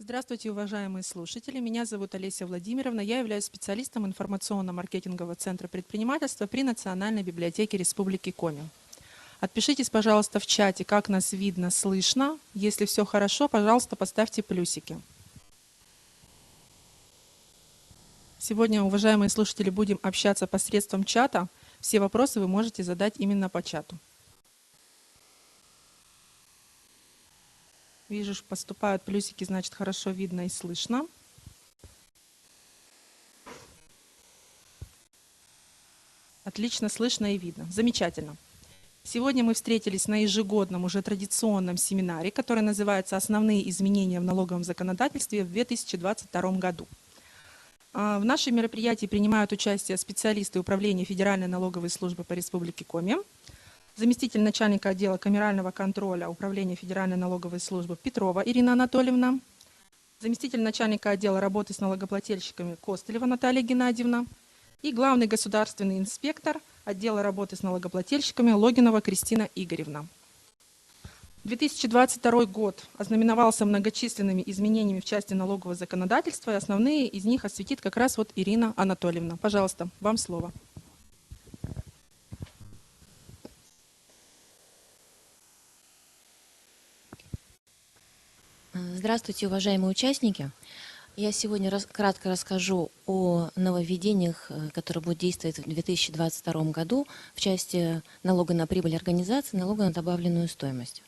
Здравствуйте, уважаемые слушатели. Меня зовут Олеся Владимировна. Я являюсь специалистом информационно-маркетингового центра предпринимательства при Национальной библиотеке Республики Коми. Отпишитесь, пожалуйста, в чате, как нас видно, слышно. Если все хорошо, пожалуйста, поставьте плюсики. Сегодня, уважаемые слушатели, будем общаться посредством чата. Все вопросы вы можете задать именно по чату. Вижу, что поступают плюсики, значит, хорошо видно и слышно. Отлично слышно и видно. Замечательно. Сегодня мы встретились на ежегодном, уже традиционном семинаре, который называется «Основные изменения в налоговом законодательстве в 2022 году». В нашем мероприятии принимают участие специалисты Управления Федеральной налоговой службы по Республике Коми, заместитель начальника отдела камерального контроля Управления Федеральной налоговой службы Петрова Ирина Анатольевна, заместитель начальника отдела работы с налогоплательщиками Костылева Наталья Геннадьевна и главный государственный инспектор отдела работы с налогоплательщиками Логинова Кристина Игоревна. 2022 год ознаменовался многочисленными изменениями в части налогового законодательства, и основные из них осветит как раз вот Ирина Анатольевна. Пожалуйста, вам слово. Здравствуйте, уважаемые участники. Я сегодня кратко расскажу о нововведениях, которые будут действовать в 2022 году в части налога на прибыль организации, налога на добавленную стоимость.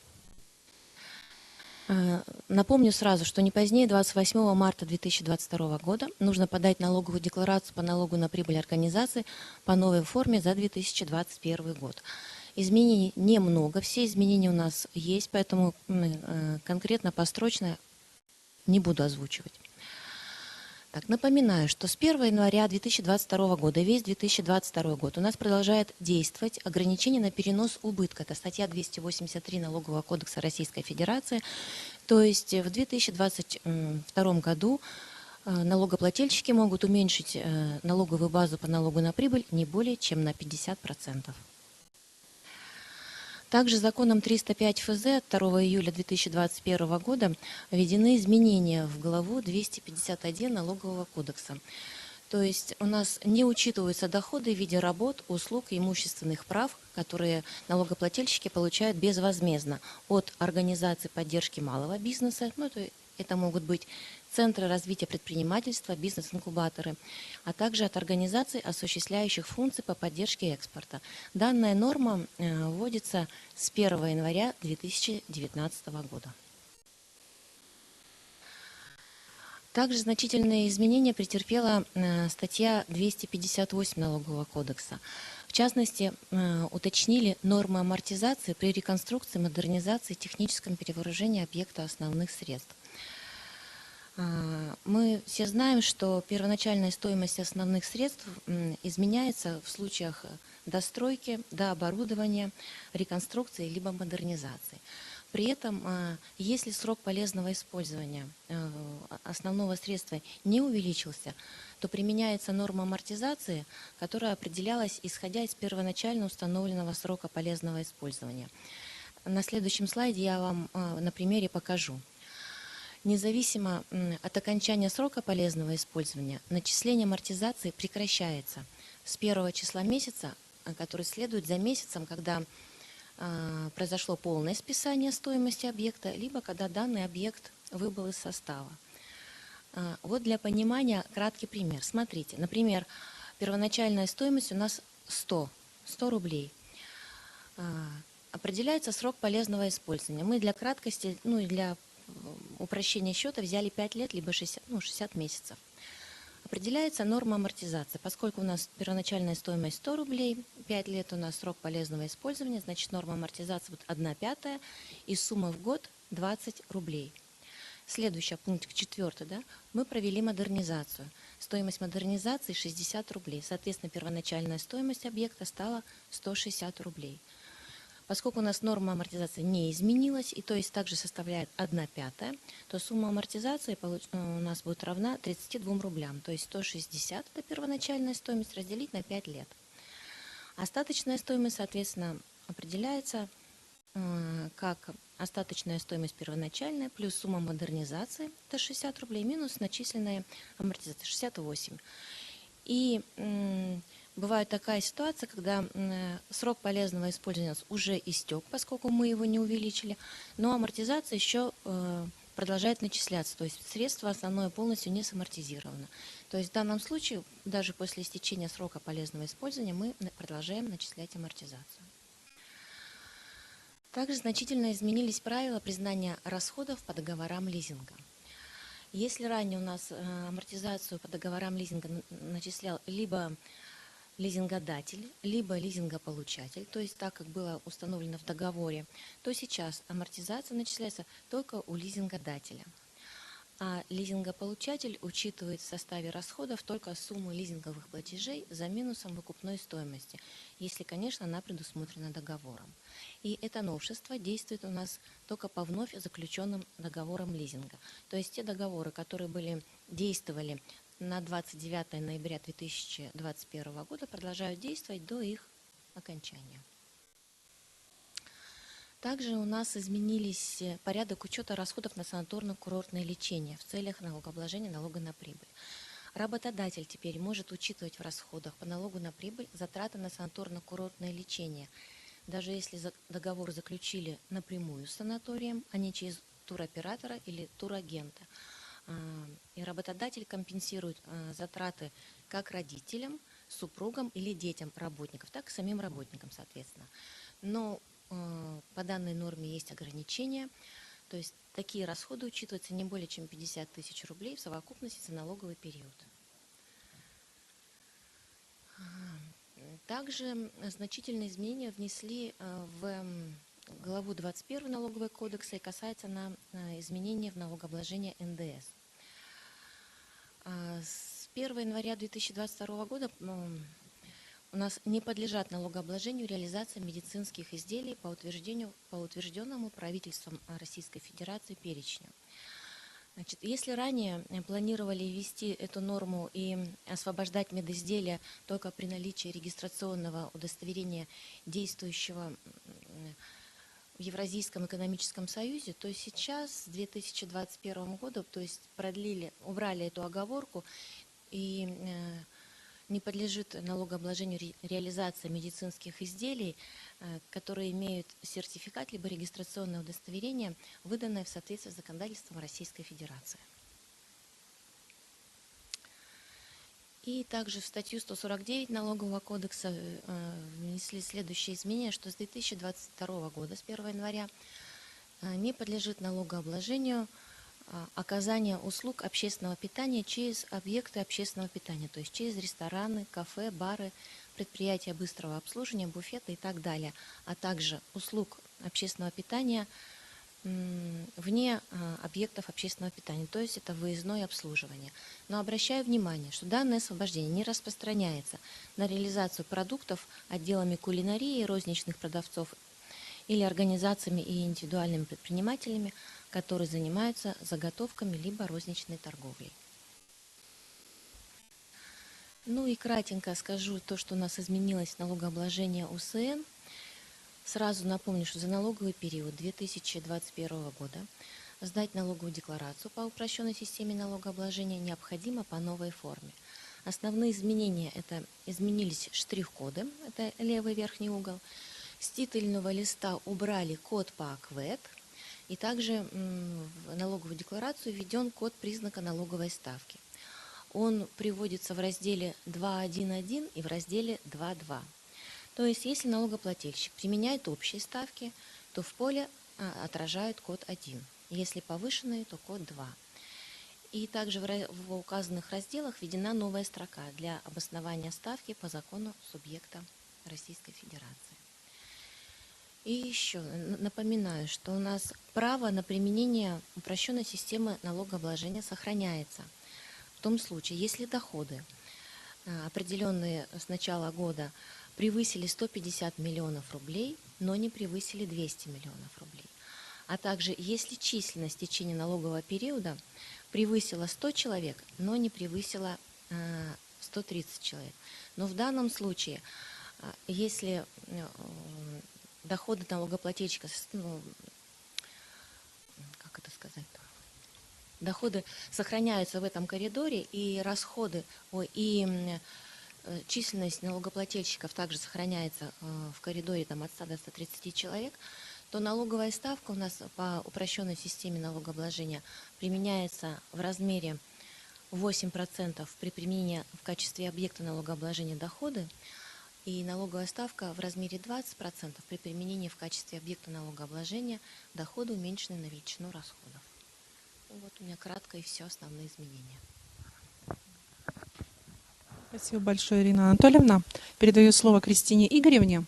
Напомню сразу, что не позднее 28 марта 2022 года нужно подать налоговую декларацию по налогу на прибыль организации по новой форме за 2021 год. Изменений немного, все изменения у нас есть, поэтому конкретно построчно не буду озвучивать. Так, напоминаю, что с 1 января 2022 года, весь 2022 год у нас продолжает действовать ограничение на перенос убытка. Это статья 283 Налогового кодекса Российской Федерации. То есть в 2022 году налогоплательщики могут уменьшить налоговую базу по налогу на прибыль не более чем на 50%. Также законом 305 ФЗ от 2 июля 2021 года введены изменения в главу 251 Налогового кодекса. То есть у нас не учитываются доходы в виде работ, услуг и имущественных прав, которые налогоплательщики получают безвозмездно от организаций поддержки малого бизнеса, это могут быть центры развития предпринимательства, бизнес-инкубаторы, а также от организаций, осуществляющих функции по поддержке экспорта. Данная норма вводится с 1 января 2019 года. Также значительные изменения претерпела статья 258 Налогового кодекса. В частности, уточнили нормы амортизации при реконструкции, модернизации и техническом перевооружении объекта основных средств. Мы все знаем, что первоначальная стоимость основных средств изменяется в случаях достройки, дооборудования, реконструкции либо модернизации. При этом, если срок полезного использования основного средства не увеличился, то применяется норма амортизации, которая определялась исходя из первоначально установленного срока полезного использования. На следующем слайде я вам на примере покажу. Независимо от окончания срока полезного использования, начисление амортизации прекращается с 1 числа месяца, который следует за месяцем, когда произошло полное списание стоимости объекта, либо когда данный объект выбыл из состава. Вот для понимания краткий пример. Смотрите, например, первоначальная стоимость у нас 100 рублей. Определяется срок полезного использования. Мы для краткости, и для упрощения счета взяли 5 лет, либо 60 месяцев. Определяется норма амортизации. Поскольку у нас первоначальная стоимость 100 рублей, 5 лет у нас срок полезного использования, значит норма амортизации будет 1/5 и сумма в год 20 рублей. Следующий пункт, 4, мы провели модернизацию. Стоимость модернизации 60 рублей. Соответственно, первоначальная стоимость объекта стала 160 рублей. Поскольку у нас норма амортизации не изменилась, и то есть также составляет 1/5, то сумма амортизации у нас будет равна 32 рублям. То есть 160 – это первоначальная стоимость, разделить на 5 лет. Остаточная стоимость, соответственно, определяется как остаточная стоимость первоначальная плюс сумма модернизации, это 60 рублей, минус начисленная амортизация, 68. И бывает такая ситуация, когда срок полезного использования у нас уже истек, поскольку мы его не увеличили, но амортизация еще продолжает начисляться, то есть средство основное полностью не самортизировано. То есть в данном случае, даже после истечения срока полезного использования, мы продолжаем начислять амортизацию. Также значительно изменились правила признания расходов по договорам лизинга. Если ранее у нас амортизацию по договорам лизинга начислял либо лизингодатель, либо лизингополучатель, то есть так, как было установлено в договоре, то сейчас амортизация начисляется только у лизингодателя. А лизингополучатель учитывает в составе расходов только сумму лизинговых платежей за минусом выкупной стоимости, если, конечно, она предусмотрена договором. И это новшество действует у нас только по вновь заключенным договорам лизинга. То есть те договоры, которые действовали на 29 ноября 2021 года, продолжают действовать до их окончания. Также у нас изменились порядок учета расходов на санаторно-курортное лечение в целях налогообложения налога на прибыль. Работодатель теперь может учитывать в расходах по налогу на прибыль затраты на санаторно-курортное лечение, даже если договор заключили напрямую с санаторием, а не через туроператора или турагента. И работодатель компенсирует затраты как родителям, супругам или детям работников, так и самим работникам, соответственно. Но по данной норме есть ограничения, то есть такие расходы учитываются не более чем 50 тысяч рублей в совокупности за налоговый период. Также значительные изменения внесли в главу 21 налогового кодекса и касается изменения в налогообложение НДС. С 1 января 2022 года у нас не подлежат налогообложению реализация медицинских изделий по утвержденному правительством Российской Федерации перечню. Значит, если ранее планировали ввести эту норму и освобождать медизделия только при наличии регистрационного удостоверения, действующего в Евразийском экономическом союзе, то сейчас, с 2021 года, то есть убрали эту оговорку, и не подлежит налогообложению реализация медицинских изделий, которые имеют сертификат либо регистрационное удостоверение, выданное в соответствии с законодательством Российской Федерации. И также в статью 149 Налогового кодекса внесли следующие изменения, что с 2022 года, с 1 января, не подлежит налогообложению оказание услуг общественного питания через объекты общественного питания, то есть через рестораны, кафе, бары, предприятия быстрого обслуживания, буфеты и так далее, а также услуг общественного питания вне объектов общественного питания, то есть это выездное обслуживание. Но обращаю внимание, что данное освобождение не распространяется на реализацию продуктов отделами кулинарии, розничных продавцов или организациями и индивидуальными предпринимателями, которые занимаются заготовками либо розничной торговлей. Ну и кратенько скажу то, что у нас изменилось налогообложение УСН. Сразу напомню, что за налоговый период 2021 года сдать налоговую декларацию по упрощенной системе налогообложения необходимо по новой форме. Основные изменения – это изменились штрих-коды, это левый верхний угол. С титульного листа убрали код по АКВЭД, и также в налоговую декларацию введен код признака налоговой ставки. Он приводится в разделе 2.1.1 и в разделе 2.2. То есть, если налогоплательщик применяет общие ставки, то в поле отражают код 1. Если повышенные, то код 2. И также в указанных разделах введена новая строка для обоснования ставки по закону субъекта Российской Федерации. И еще напоминаю, что у нас право на применение упрощенной системы налогообложения сохраняется. В том случае, если доходы, определенные с начала года, превысили 150 миллионов рублей, но не превысили 200 миллионов рублей. А также, если численность в течение налогового периода превысила 100 человек, но не превысила 130 человек. Но в данном случае, если доходы налогоплательщика это сказать. Доходы сохраняются в этом коридоре, и расходы, численность налогоплательщиков также сохраняется в коридоре от 100 до 130 человек, то налоговая ставка у нас по упрощенной системе налогообложения применяется в размере 8% при применении в качестве объекта налогообложения доходы, и налоговая ставка в размере 20% при применении в качестве объекта налогообложения доходы, уменьшенные на величину расходов. Вот у меня кратко и все основные изменения. Спасибо большое, Ирина Анатольевна. Передаю слово Кристине Игоревне.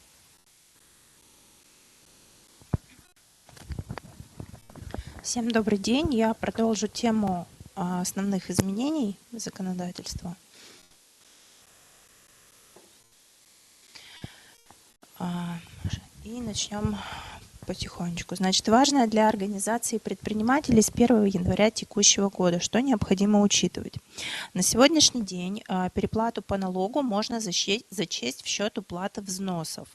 Всем добрый день. Я продолжу тему основных изменений законодательства. И начнем потихонечку. Значит, важное для организации предпринимателей с 1 января текущего года, что необходимо учитывать. На сегодняшний день переплату по налогу можно зачесть в счет уплаты взносов.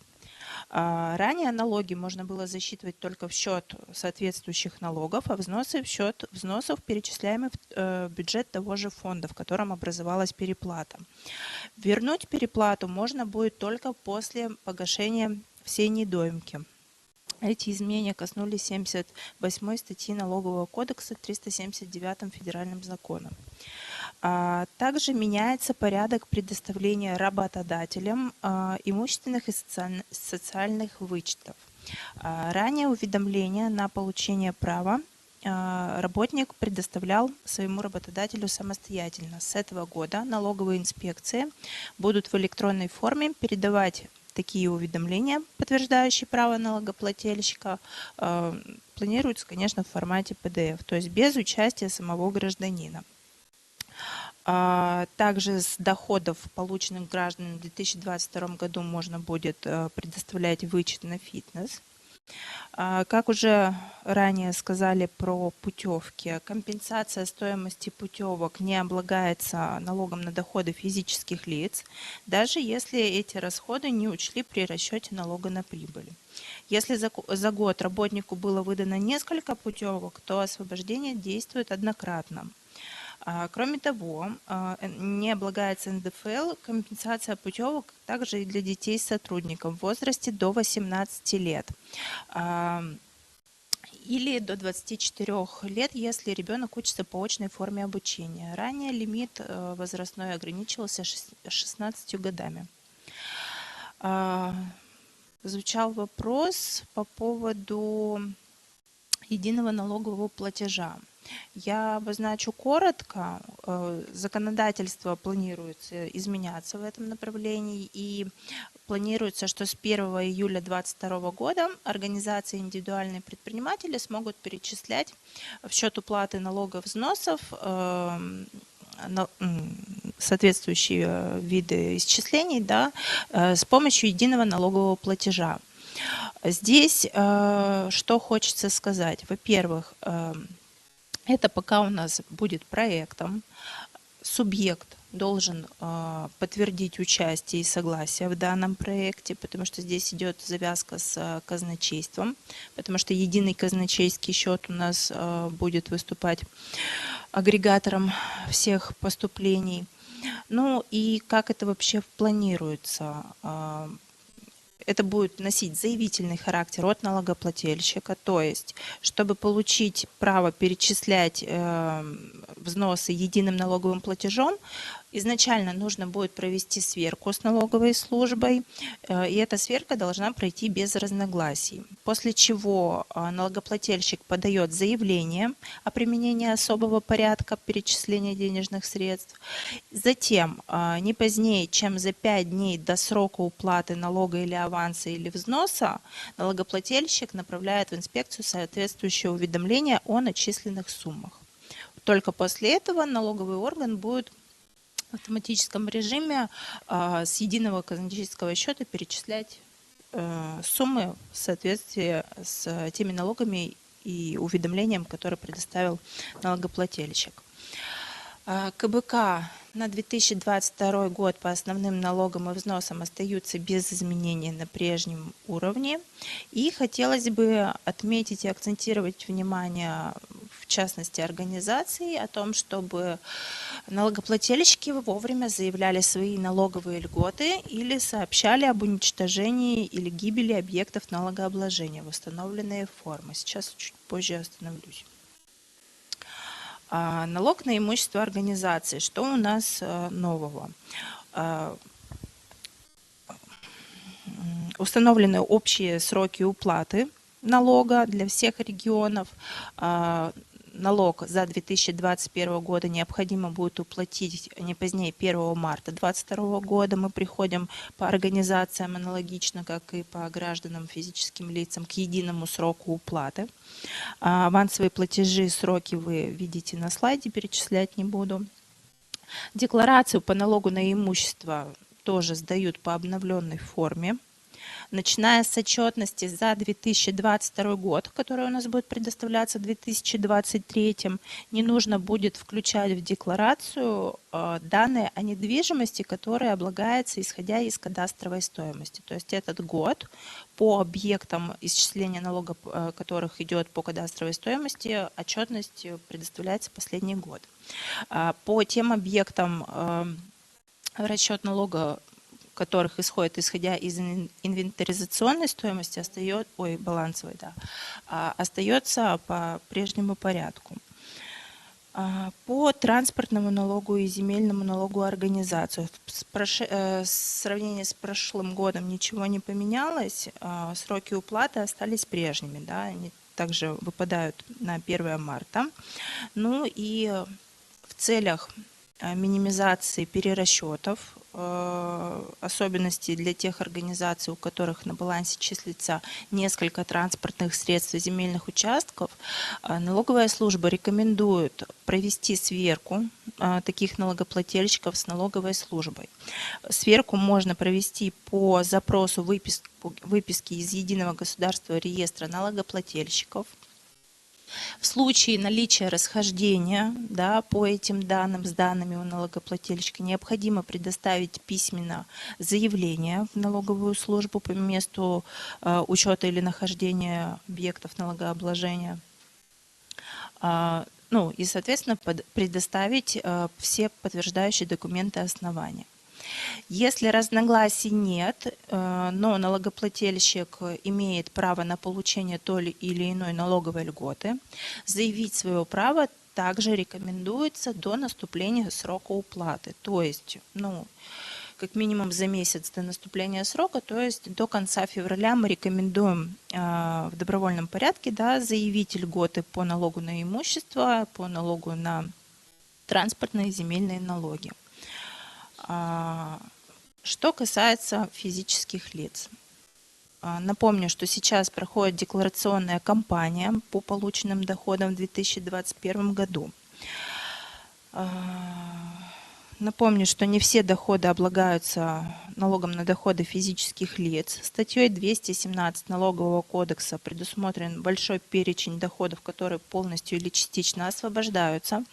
Ранее налоги можно было засчитывать только в счет соответствующих налогов, а взносы в счет взносов, перечисляемых в бюджет того же фонда, в котором образовалась переплата. Вернуть переплату можно будет только после погашения всей недоимки. Эти изменения коснулись 78 статьи Налогового кодекса 379 федеральным законом. Также меняется порядок предоставления работодателям имущественных и социальных вычетов. Ранее уведомление на получение права работник предоставлял своему работодателю самостоятельно. С этого года налоговые инспекции будут в электронной форме передавать такие уведомления, подтверждающие право налогоплательщика, планируются, конечно, в формате PDF, то есть без участия самого гражданина. Также с доходов, полученных гражданами в 2022 году, можно будет предоставлять вычет на фитнес. Как уже ранее сказали про путевки, компенсация стоимости путевок не облагается налогом на доходы физических лиц, даже если эти расходы не учли при расчете налога на прибыль. Если за год работнику было выдано несколько путевок, то освобождение действует однократно. Кроме того, не облагается НДФЛ компенсация путевок также и для детей сотрудников в возрасте до 18 лет или до 24 лет, если ребенок учится по очной форме обучения. Ранее лимит возрастной ограничивался 16 годами. Звучал вопрос по поводу единого налогового платежа. Я обозначу коротко. Законодательство планируется изменяться в этом направлении, и планируется, что с 1 июля 2022 года организации и индивидуальные предприниматели смогут перечислять в счет уплаты налогов, взносов соответствующие виды исчислений, да, с помощью единого налогового платежа. Здесь что хочется сказать. Во-первых, это пока у нас будет проектом. Субъект должен подтвердить участие и согласие в данном проекте, потому что здесь идет завязка с казначейством, потому что единый казначейский счет у нас будет выступать агрегатором всех поступлений. Ну и как это вообще планируется? Это будет носить заявительный характер от налогоплательщика, то есть, чтобы получить право перечислять взносы единым налоговым платежом, изначально нужно будет провести сверку с налоговой службой, и эта сверка должна пройти без разногласий. После чего налогоплательщик подает заявление о применении особого порядка перечисления денежных средств. Затем, не позднее, чем за 5 дней до срока уплаты налога или аванса или взноса, налогоплательщик направляет в инспекцию соответствующее уведомление о начисленных суммах. Только после этого налоговый орган будет в автоматическом режиме с единого казначейского счета перечислять суммы в соответствии с теми налогами и уведомлением, которые предоставил налогоплательщик. КБК на 2022 год по основным налогам и взносам остаются без изменений на прежнем уровне. И хотелось бы отметить и акцентировать внимание частности организаций, о том, чтобы налогоплательщики вовремя заявляли свои налоговые льготы или сообщали об уничтожении или гибели объектов налогообложения в установленные формы. Сейчас чуть позже остановлюсь. Налог на имущество организации. Что у нас нового? Установлены общие сроки уплаты налога для всех регионов. Налог за 2021 года необходимо будет уплатить не позднее 1 марта 2022 года. Мы приходим по организациям аналогично, как и по гражданам, физическим лицам, к единому сроку уплаты. Авансовые платежи, сроки вы видите на слайде, перечислять не буду. Декларацию по налогу на имущество тоже сдают по обновленной форме. Начиная с отчетности за 2022 год, которая у нас будет предоставляться в 2023, не нужно будет включать в декларацию данные о недвижимости, которая облагается исходя из кадастровой стоимости. То есть этот год по объектам исчисления налога, которых идет по кадастровой стоимости, отчетность предоставляется последний год. По тем объектам расчет налога, которых исходя из инвентаризационной стоимости, балансовой, остается по прежнему порядку. По транспортному налогу и земельному налогу организацию. В сравнении с прошлым годом ничего не поменялось, сроки уплаты остались прежними, да, они также выпадают на 1 марта. Ну и в целях минимизации перерасчетов, особенностей для тех организаций, у которых на балансе числится несколько транспортных средств и земельных участков, налоговая служба рекомендует провести сверку таких налогоплательщиков с налоговой службой. Сверку можно провести по запросу выписки из Единого государственного реестра налогоплательщиков. В случае наличия расхождения, да, по этим данным с данными у налогоплательщика необходимо предоставить письменно заявление в налоговую службу по месту учета или нахождения объектов налогообложения. Ну и, соответственно, предоставить все подтверждающие документы основания. Если разногласий нет, но налогоплательщик имеет право на получение той или иной налоговой льготы, заявить свое право также рекомендуется до наступления срока уплаты. То есть, как минимум за месяц до наступления срока, то есть до конца февраля мы рекомендуем в добровольном порядке, да, заявить льготы по налогу на имущество, по налогу на транспортные и земельные налоги. Что касается физических лиц. Напомню, что сейчас проходит декларационная кампания по полученным доходам в 2021 году. Напомню, что не все доходы облагаются налогом на доходы физических лиц. Статьей 217 Налогового кодекса предусмотрен большой перечень доходов, которые полностью или частично освобождаются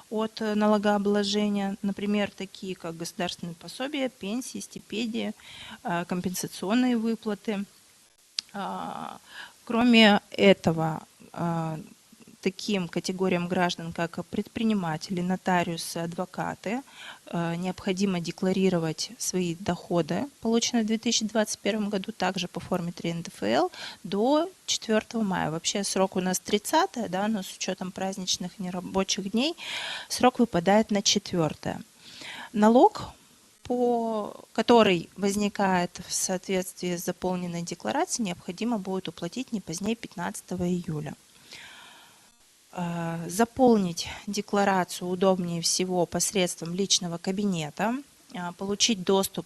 от налогообложения. Например, такие как государственные пособия, пенсии, стипендии, компенсационные выплаты. Кроме этого, таким категориям граждан, как предприниматели, нотариусы, адвокаты, необходимо декларировать свои доходы, полученные в 2021 году, также по форме 3 НДФЛ, до 4 мая. Вообще срок у нас 30, да, но с учетом праздничных нерабочих дней срок выпадает на 4. Налог, который возникает в соответствии с заполненной декларацией, необходимо будет уплатить не позднее 15 июля. Заполнить декларацию удобнее всего посредством личного кабинета, получить доступ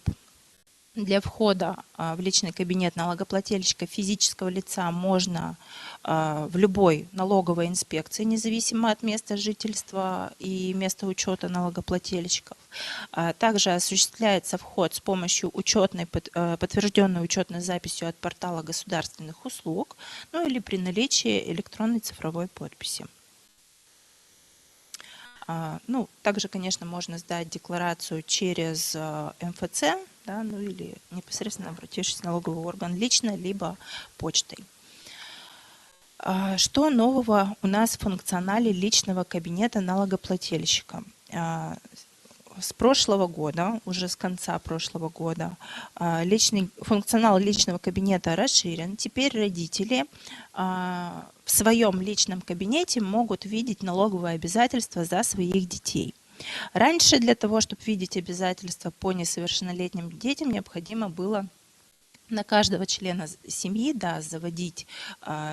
для входа в личный кабинет налогоплательщика физического лица можно в любой налоговой инспекции, независимо от места жительства и места учета налогоплательщиков. Также осуществляется вход с помощью подтвержденной учетной записью от портала государственных услуг, или при наличии электронной цифровой подписи. Также, конечно, можно сдать декларацию через МФЦ, да, или непосредственно обратившись в налоговый орган лично, либо почтой. Что нового у нас в функционале личного кабинета налогоплательщика? С прошлого года, уже с конца прошлого года, функционал личного кабинета расширен. Теперь родители в своем личном кабинете могут видеть налоговые обязательства за своих детей. Раньше для того, чтобы видеть обязательства по несовершеннолетним детям, необходимо было на каждого члена семьи, да, заводить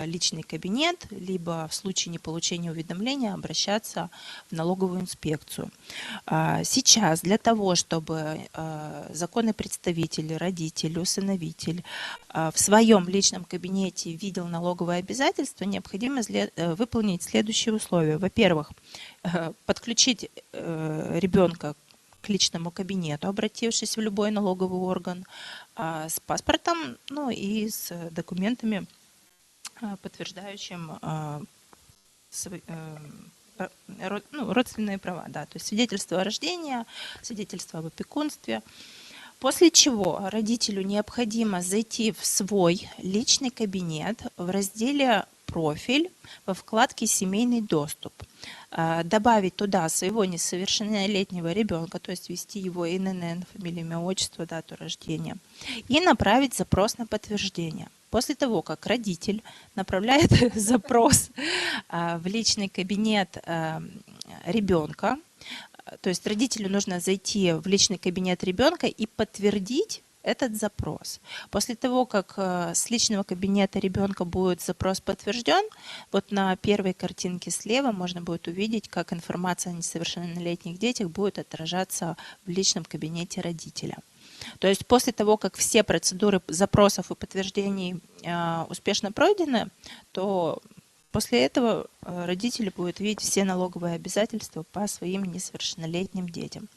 личный кабинет, либо в случае неполучения уведомления обращаться в налоговую инспекцию. Сейчас для того, чтобы законный представитель, родитель, усыновитель в своем личном кабинете видел налоговые обязательства, необходимо выполнить следующие условия. Во-первых, подключить ребенка к личному кабинету, обратившись в любой налоговый орган, с паспортом, ну и с документами, подтверждающим родственные права, да, то есть свидетельство о рождении, свидетельство об опекунстве. После чего родителю необходимо зайти в свой личный кабинет в разделе «Профиль» во вкладке «Семейный доступ», добавить туда своего несовершеннолетнего ребенка, то есть ввести его ИНН, фамилию, имя, отчество, дату рождения, и направить запрос на подтверждение. После того, как родитель направляет запрос в личный кабинет ребенка, то есть родителю нужно зайти в личный кабинет ребенка и подтвердить этот запрос. После того, как с личного кабинета ребенка будет запрос подтвержден, вот на первой картинке слева можно будет увидеть, как информация о несовершеннолетних детях будет отражаться в личном кабинете родителя. То есть после того, как все процедуры запросов и подтверждений успешно пройдены, то после этого родители будут видеть все налоговые обязательства по своим несовершеннолетним детям.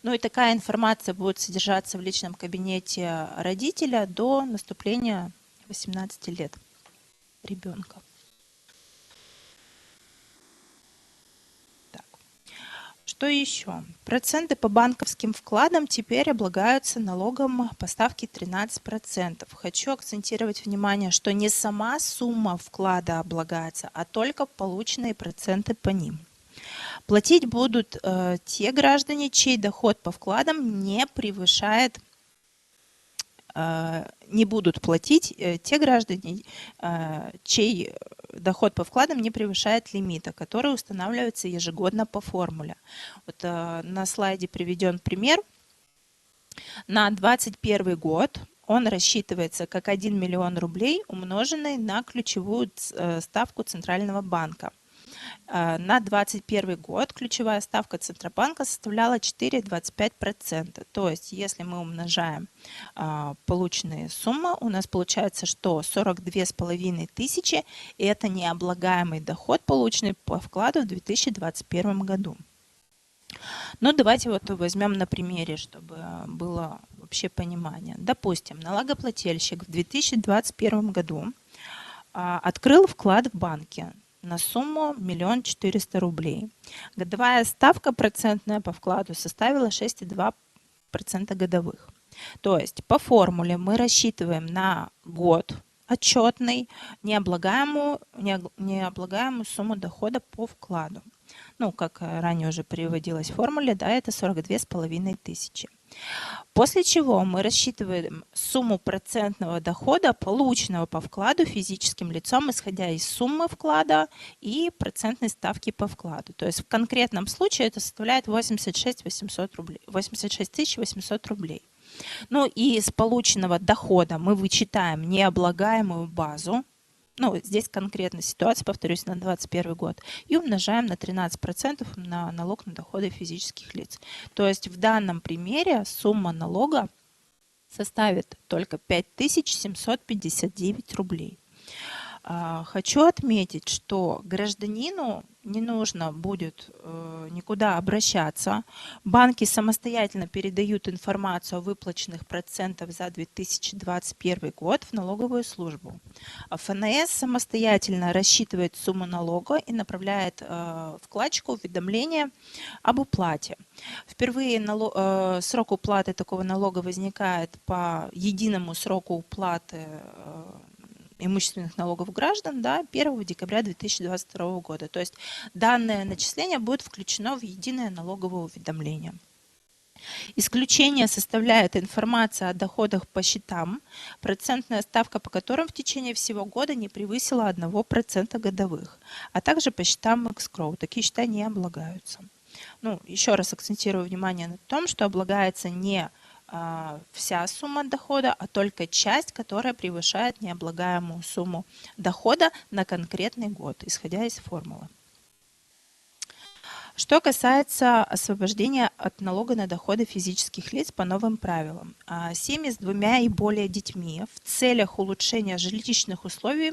Ну и такая информация будет содержаться в личном кабинете родителя до наступления 18 лет ребенка. Что еще? Проценты по банковским вкладам теперь облагаются налогом по ставке 13%. Хочу акцентировать внимание, что не сама сумма вклада облагается, а только полученные проценты по ним. Платить будут те граждане, чей доход по вкладам не превышает, не будут платить те граждане, чей доход по вкладам не превышает лимита, который устанавливается ежегодно по формуле. Вот на слайде приведен пример. На 2021 год он рассчитывается как 1 миллион рублей, умноженный на ключевую ставку Центрального банка. На 2021 год ключевая ставка Центробанка составляла 4,25%. То есть, если мы умножаем полученные суммы, у нас получается, что 42,5 тысячи – это необлагаемый доход, полученный по вкладу в 2021 году. Ну, давайте вот возьмем на примере, чтобы было вообще понимание. Допустим, налогоплательщик в 2021 году открыл вклад в банке на сумму 1 400 000 рублей. Годовая ставка процентная по вкладу составила 6,2% годовых. То есть по формуле мы рассчитываем на год отчетный необлагаемую сумму дохода по вкладу. Ну, как ранее уже приводилось в формуле, да, это 42,5 тысячи. После чего мы рассчитываем сумму процентного дохода, полученного по вкладу физическим лицом, исходя из суммы вклада и процентной ставки по вкладу. То есть в конкретном случае это составляет 86 800 рублей. Ну и из полученного дохода мы вычитаем необлагаемую базу. Ну, здесь конкретная ситуация, повторюсь, на 2021 год, и умножаем на 13% на налог на доходы физических лиц. То есть в данном примере сумма налога составит только 5759 рублей. Хочу отметить, что гражданину не нужно будет никуда обращаться. Банки самостоятельно передают информацию о выплаченных процентах за 2021 год в налоговую службу. ФНС самостоятельно рассчитывает сумму налога и направляет вкладчику уведомление об уплате. Впервые срок уплаты такого налога возникает по единому сроку уплаты имущественных налогов граждан, да, 1 декабря 2022 года. То есть данное начисление будет включено в единое налоговое уведомление. Исключение составляет информация о доходах по счетам, процентная ставка по которым в течение всего года не превысила 1% годовых, а также по счетам escrow. Такие счета не облагаются. Ну, еще раз акцентирую внимание на том, что облагается не вся сумма дохода, а только часть, которая превышает необлагаемую сумму дохода на конкретный год, исходя из формулы. Что касается освобождения от налога на доходы физических лиц по новым правилам. Семьи с 2 и более детьми в целях улучшения жилищных условий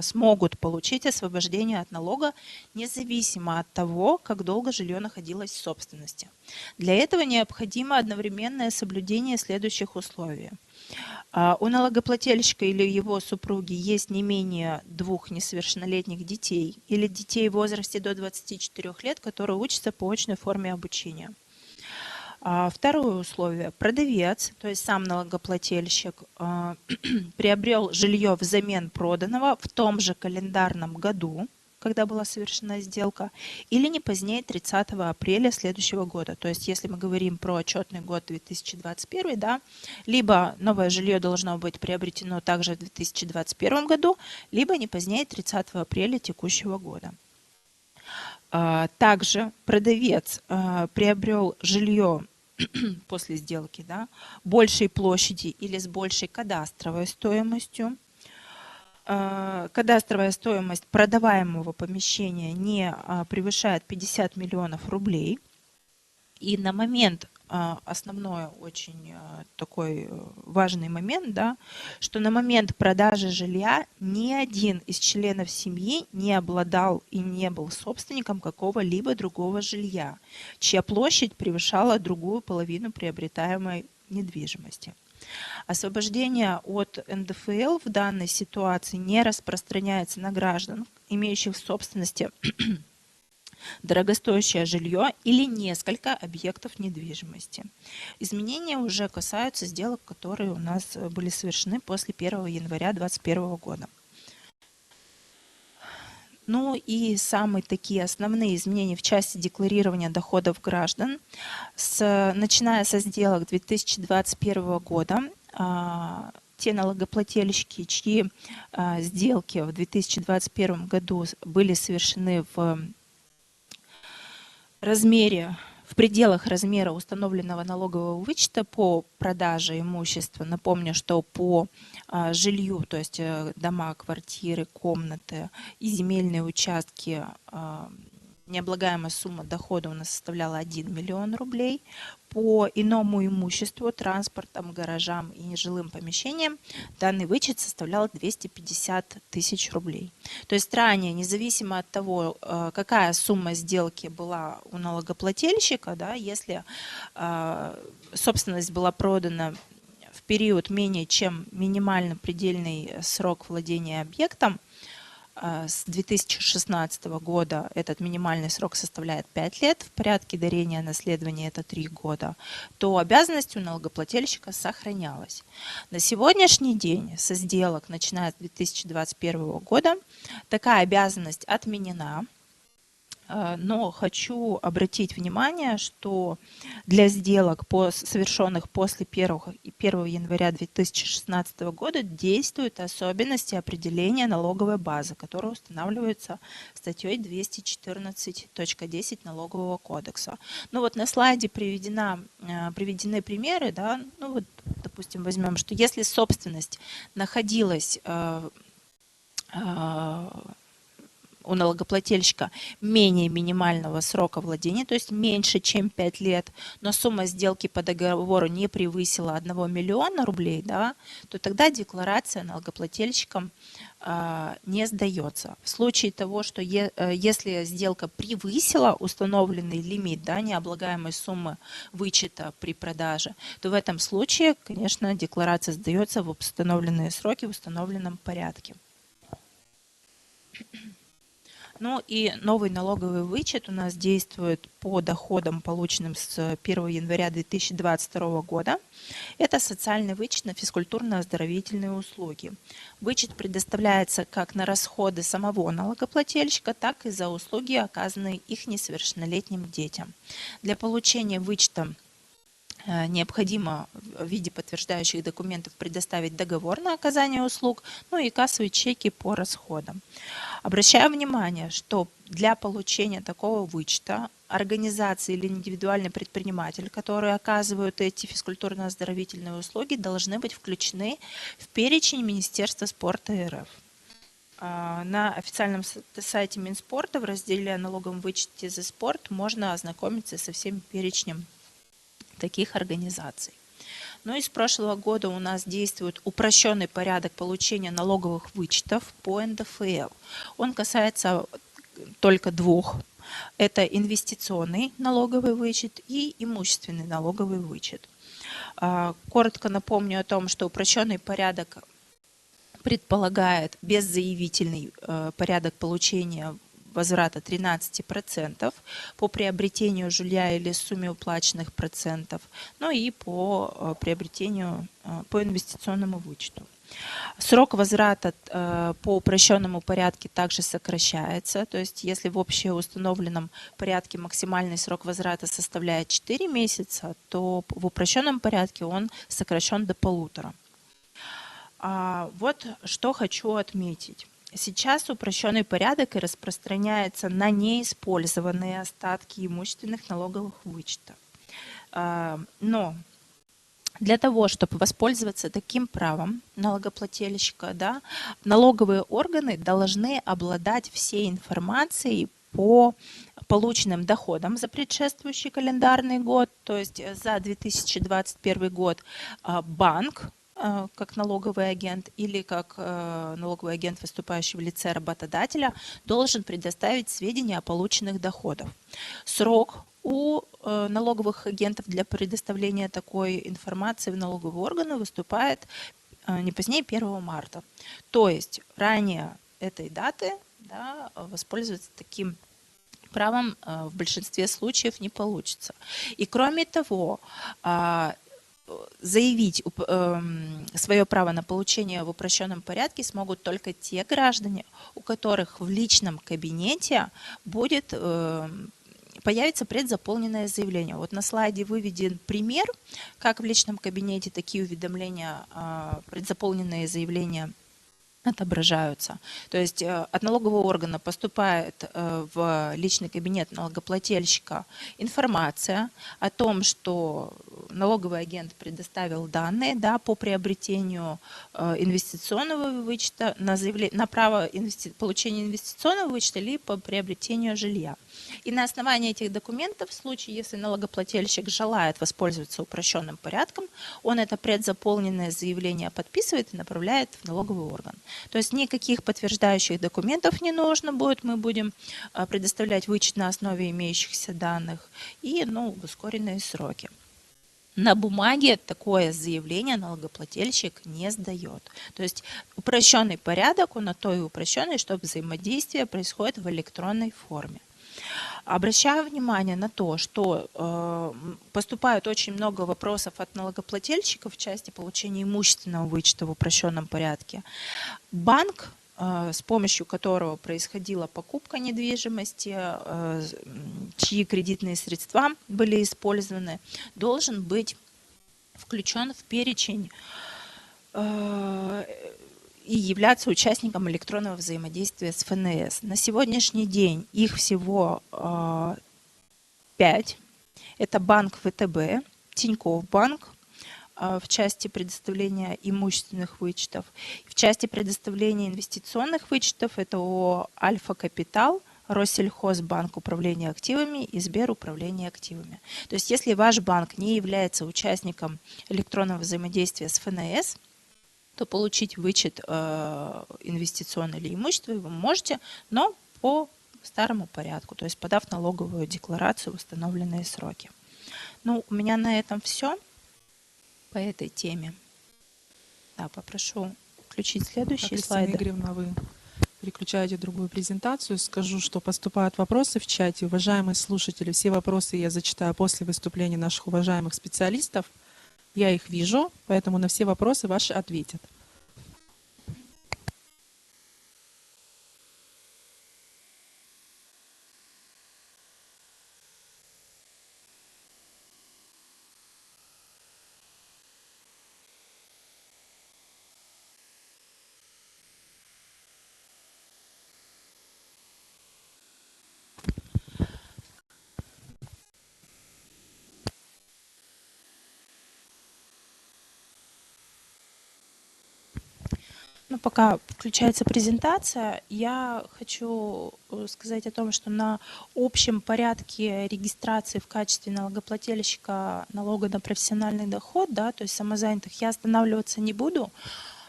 смогут получить освобождение от налога независимо от того, как долго жилье находилось в собственности. Для этого необходимо одновременное соблюдение следующих условий. У налогоплательщика или его супруги есть не менее 2 несовершеннолетних детей или детей в возрасте до 24 лет, которые учатся по очной форме обучения. Второе условие. Продавец, то есть сам налогоплательщик, приобрел жилье взамен проданного в том же календарном году, когда была совершена сделка, или не позднее 30 апреля следующего года. То есть если мы говорим про отчетный год 2021, да, либо новое жилье должно быть приобретено также в 2021 году, либо не позднее 30 апреля текущего года. Также продавец приобрел жилье после сделки, да, большей площади или с большей кадастровой стоимостью. Кадастровая стоимость продаваемого помещения не превышает 50 миллионов рублей. И на момент, основной очень такой важный момент, да, что на момент продажи жилья ни один из членов семьи не обладал и не был собственником какого-либо другого жилья, чья площадь превышала другую половину приобретаемой недвижимости. Освобождение от НДФЛ в данной ситуации не распространяется на граждан, имеющих в собственности дорогостоящее жилье или несколько объектов недвижимости. Изменения уже касаются сделок, которые у нас были совершены после 1 января 2021 года. Ну и самые такие основные изменения в части декларирования доходов граждан. Начиная со сделок 2021 года, те налогоплательщики, чьи сделки в 2021 году были совершены в пределах размера установленного налогового вычета по продаже имущества. Напомню, что по жилью, то есть дома, квартиры, комнаты и земельные участки, необлагаемая сумма дохода у нас составляла 1 миллион рублей. По иному имуществу, транспортам, гаражам и нежилым помещениям данный вычет составлял 250 тысяч рублей. То есть ранее, независимо от того, какая сумма сделки была у налогоплательщика, да, если собственность была продана в период менее чем минимально предельный срок владения объектом, с 2016 года этот минимальный срок составляет 5 лет, в порядке дарения наследования это 3 года, то обязанность у налогоплательщика сохранялась. На сегодняшний день со сделок, начиная с 2021 года, такая обязанность отменена. Но хочу обратить внимание, что для сделок, совершенных после 1 января 2016 года, действуют особенности определения налоговой базы, которые устанавливаются статьей 214.10 Налогового кодекса. Ну вот на слайде приведены примеры, да, ну вот, допустим, возьмем, что если собственность находилась у налогоплательщика менее минимального срока владения, то есть меньше, чем 5 лет, но сумма сделки по договору не превысила 1 миллиона рублей, да, то тогда декларация налогоплательщикам не сдается. В случае того, что если сделка превысила установленный лимит, да, необлагаемой суммы вычета при продаже, то в этом случае, конечно, декларация сдается в установленные сроки, в установленном порядке. Ну и новый налоговый вычет у нас действует по доходам, полученным с 1 января 2022 года. Это социальный вычет на физкультурно-оздоровительные услуги. Вычет предоставляется как на расходы самого налогоплательщика, так и за услуги, оказанные их несовершеннолетним детям. Для получения вычета необходимо в виде подтверждающих документов предоставить договор на оказание услуг, ну и кассовые чеки по расходам. Обращаю внимание, что для получения такого вычета организации или индивидуальный предприниматель, которые оказывают эти физкультурно-оздоровительные услуги, должны быть включены в перечень Министерства спорта РФ. На официальном сайте Минспорта в разделе о налоговом вычете за спорт можно ознакомиться со всем перечнем таких организаций. Но из прошлого года у нас действует упрощенный порядок получения налоговых вычетов по НДФЛ. Он касается только двух. Это инвестиционный налоговый вычет и имущественный налоговый вычет. Коротко напомню о том, что упрощенный порядок предполагает беззаявительный порядок получения возврата 13% по приобретению жилья или сумме уплаченных процентов, ну и по приобретению, по инвестиционному вычету. Срок возврата по упрощенному порядку также сокращается, то есть если в общеустановленном порядке максимальный срок возврата составляет 4 месяца, то в упрощенном порядке он сокращен до 1,5. Вот что хочу отметить. Сейчас упрощенный порядок и распространяется на неиспользованные остатки имущественных налоговых вычетов. Но для того, чтобы воспользоваться таким правом налогоплательщика, да, налоговые органы должны обладать всей информацией по полученным доходам за предшествующий календарный год, то есть за 2021 год банк, как налоговый агент или как налоговый агент, выступающий в лице работодателя, должен предоставить сведения о полученных доходах. Срок у налоговых агентов для предоставления такой информации в налоговые органы выступает не позднее 1 марта. То есть ранее этой даты, да, воспользоваться таким правом в большинстве случаев не получится. И кроме того, заявить свое право на получение в упрощенном порядке смогут только те граждане, у которых в личном кабинете появится предзаполненное заявление. Вот на слайде выведен пример, как в личном кабинете такие уведомления, предзаполненные заявления отображаются. То есть от налогового органа поступает в личный кабинет налогоплательщика информация о том, что налоговый агент предоставил данные, да, по приобретению инвестиционного вычета на право получения инвестиционного вычета или по приобретению жилья. И на основании этих документов, в случае, если налогоплательщик желает воспользоваться упрощенным порядком, он это предзаполненное заявление подписывает и направляет в налоговый орган. То есть никаких подтверждающих документов не нужно будет, мы будем предоставлять вычет на основе имеющихся данных и в ускоренные сроки. На бумаге такое заявление налогоплательщик не сдает. То есть упрощенный порядок, он на то и упрощенный, чтобы взаимодействие происходит в электронной форме. Обращаю внимание на то, что поступает очень много вопросов от налогоплательщиков в части получения имущественного вычета в упрощенном порядке. Банк, с помощью которого происходила покупка недвижимости, чьи кредитные средства были использованы, должен быть включен в перечень и являться участником электронного взаимодействия с ФНС. На сегодняшний день их всего 5. Это банк ВТБ, Тинькофф банк в части предоставления имущественных вычетов. В части предоставления инвестиционных вычетов это ООО «Альфа Капитал», Россельхозбанк управления активами и Сбер управления активами. То есть если ваш банк не является участником электронного взаимодействия с ФНС, то получить вычет инвестиционного или имущества вы можете, но по старому порядку, то есть подав налоговую декларацию в установленные сроки. У меня на этом все по этой теме. Да, попрошу включить следующий Кристина слайд. Игоревна, вы переключаете другую презентацию, скажу, что поступают вопросы в чате. Уважаемые слушатели, все вопросы я зачитаю после выступления наших уважаемых специалистов. Я их вижу, поэтому на все вопросы ваши ответят. Ну, пока включается презентация, я хочу сказать о том, что на общем порядке регистрации в качестве налогоплательщика налога на профессиональный доход, да, то есть самозанятых, я останавливаться не буду.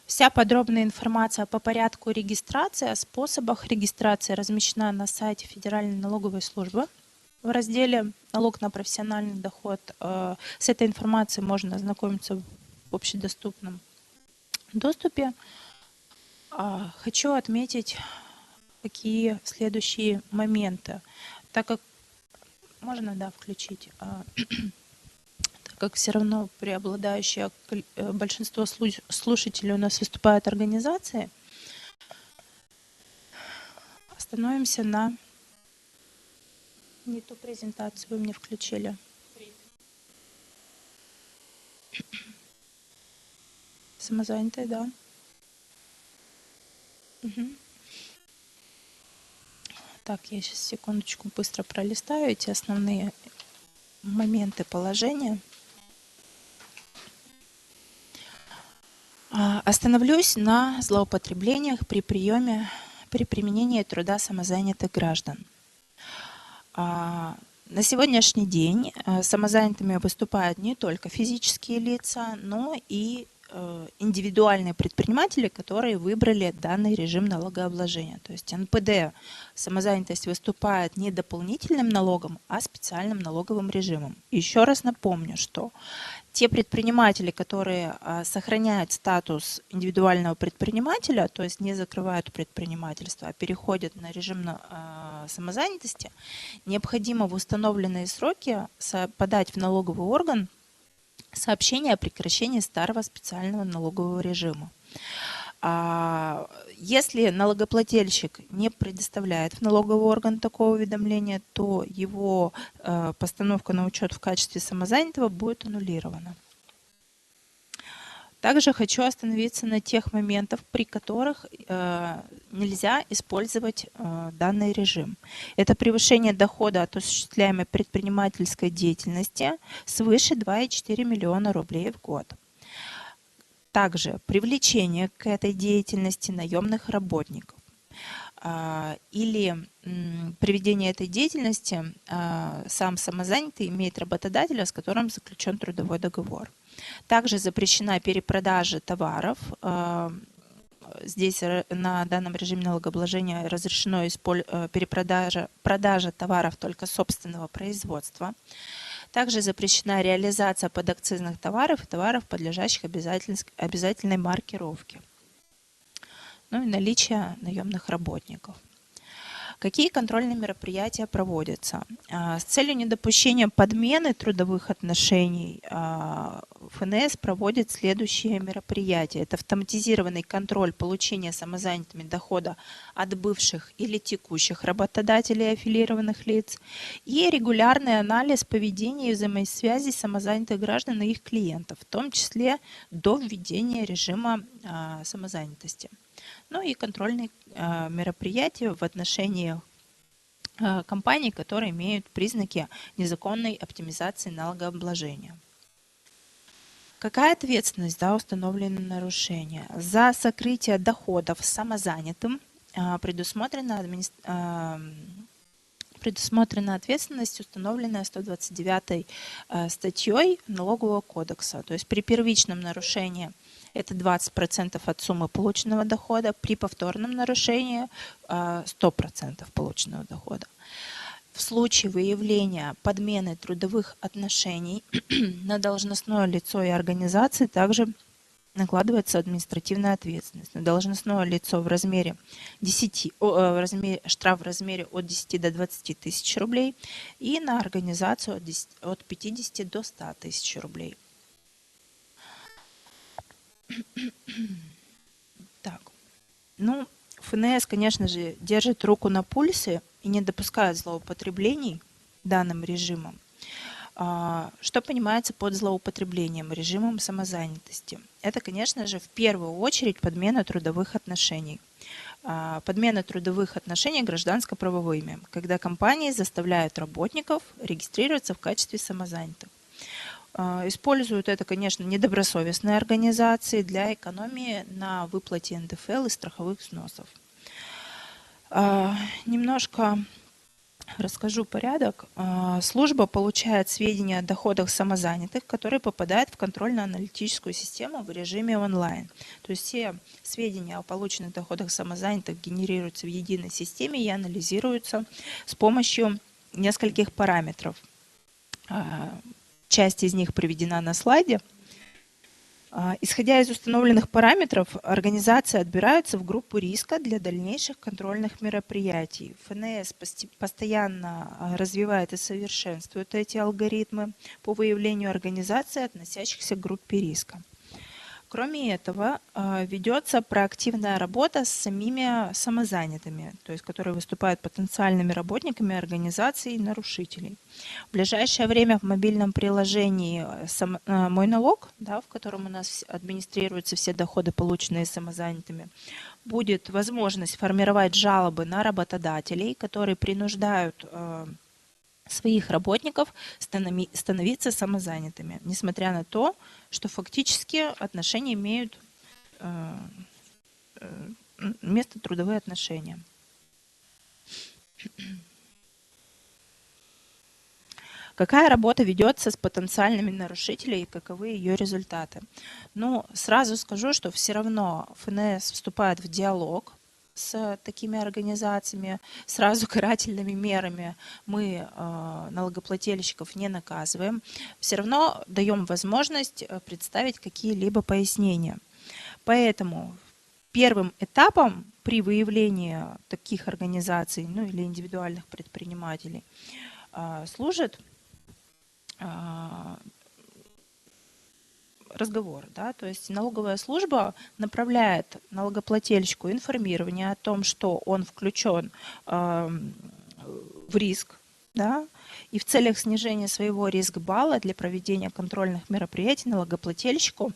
Вся подробная информация по порядку регистрации, о способах регистрации размещена на сайте Федеральной налоговой службы в разделе «Налог на профессиональный доход». С этой информацией можно ознакомиться в общедоступном доступе. Хочу отметить, какие следующие моменты. Так как можно, да, включить, так как все равно преобладающее большинство слушателей у нас выступают организации, остановимся на... Не ту презентацию вы мне включили. Самозанятые, да. Угу. Так, я сейчас секундочку быстро пролистаю эти основные моменты положения. Остановлюсь на злоупотреблениях при применении труда самозанятых граждан. На сегодняшний день самозанятыми выступают не только физические лица, но и индивидуальные предприниматели, которые выбрали данный режим налогообложения. То есть НПД самозанятость выступает не дополнительным налогом, а специальным налоговым режимом. Еще раз напомню, что те предприниматели, которые сохраняют статус индивидуального предпринимателя, то есть не закрывают предпринимательство, а переходят на режим самозанятости, необходимо в установленные сроки подать в налоговый орган сообщение о прекращении старого специального налогового режима. Если налогоплательщик не предоставляет в налоговый орган такого уведомления, то его постановка на учет в качестве самозанятого будет аннулирована. Также хочу остановиться на тех моментах, при которых нельзя использовать данный режим. Это превышение дохода от осуществляемой предпринимательской деятельности свыше 2,4 миллиона рублей в год. Также привлечение к этой деятельности наемных работников или приведение этой деятельности сам самозанятый имеет работодателя, с которым заключен трудовой договор. Также запрещена перепродажа товаров. Здесь на данном режиме налогообложения разрешено продажа товаров только собственного производства. Также запрещена реализация подакцизных товаров и товаров, подлежащих обязательной маркировке. Ну и наличие наемных работников. Какие контрольные мероприятия проводятся? С целью недопущения подмены трудовых отношений ФНС проводит следующие мероприятия. Это автоматизированный контроль получения самозанятыми дохода от бывших или текущих работодателей и аффилированных лиц и регулярный анализ поведения и взаимосвязи самозанятых граждан и их клиентов, в том числе до введения режима самозанятости. Ну и контрольные мероприятия в отношении компаний, которые имеют признаки незаконной оптимизации налогообложения. Какая ответственность за установленное нарушение? За сокрытие доходов самозанятым предусмотрена ответственность, установленная 129 статьей Налогового кодекса. То есть при первичном нарушении это 20% от суммы полученного дохода, при повторном нарушении 100% полученного дохода. В случае выявления подмены трудовых отношений на должностное лицо и организации также накладывается административная ответственность на должностное лицо в размере 10, штраф в размере от 10 до 20 тысяч рублей и на организацию от 50 до 100 тысяч рублей. Так, ну, ФНС, конечно же, держит руку на пульсе и не допускает злоупотреблений данным режимом. Что понимается под злоупотреблением режимом самозанятости? Это, конечно же, в первую очередь подмена трудовых отношений. Подмена трудовых отношений гражданско-правовыми, когда компании заставляют работников регистрироваться в качестве самозанятых. Используют это, конечно, недобросовестные организации для экономии на выплате НДФЛ и страховых взносов. Немножко расскажу порядок. Служба получает сведения о доходах самозанятых, которые попадают в контрольно-аналитическую систему в режиме онлайн. То есть все сведения о полученных доходах самозанятых генерируются в единой системе и анализируются с помощью нескольких параметров. Часть из них приведена на слайде. Исходя из установленных параметров, организации отбираются в группу риска для дальнейших контрольных мероприятий. ФНС постоянно развивает и совершенствует эти алгоритмы по выявлению организаций, относящихся к группе риска. Кроме этого, ведется проактивная работа с самими самозанятыми, то есть которые выступают потенциальными работниками организаций и нарушителей. В ближайшее время в мобильном приложении «Мой налог», да, в котором у нас администрируются все доходы, полученные самозанятыми, будет возможность формировать жалобы на работодателей, которые принуждают своих работников становиться самозанятыми, несмотря на то, что фактически отношения имеют место трудовые отношения. Какая работа ведется с потенциальными нарушителями и каковы ее результаты? Ну, сразу скажу, что все равно ФНС вступает в диалог с такими организациями. Сразу карательными мерами мы налогоплательщиков не наказываем. Все равно даем возможность представить какие-либо пояснения. Поэтому первым этапом при выявлении таких организаций, ну или индивидуальных предпринимателей, служит разговор, да, то есть налоговая служба направляет налогоплательщику информирование о том, что он включен в риск, да, и в целях снижения своего риск-балла для проведения контрольных мероприятий налогоплательщику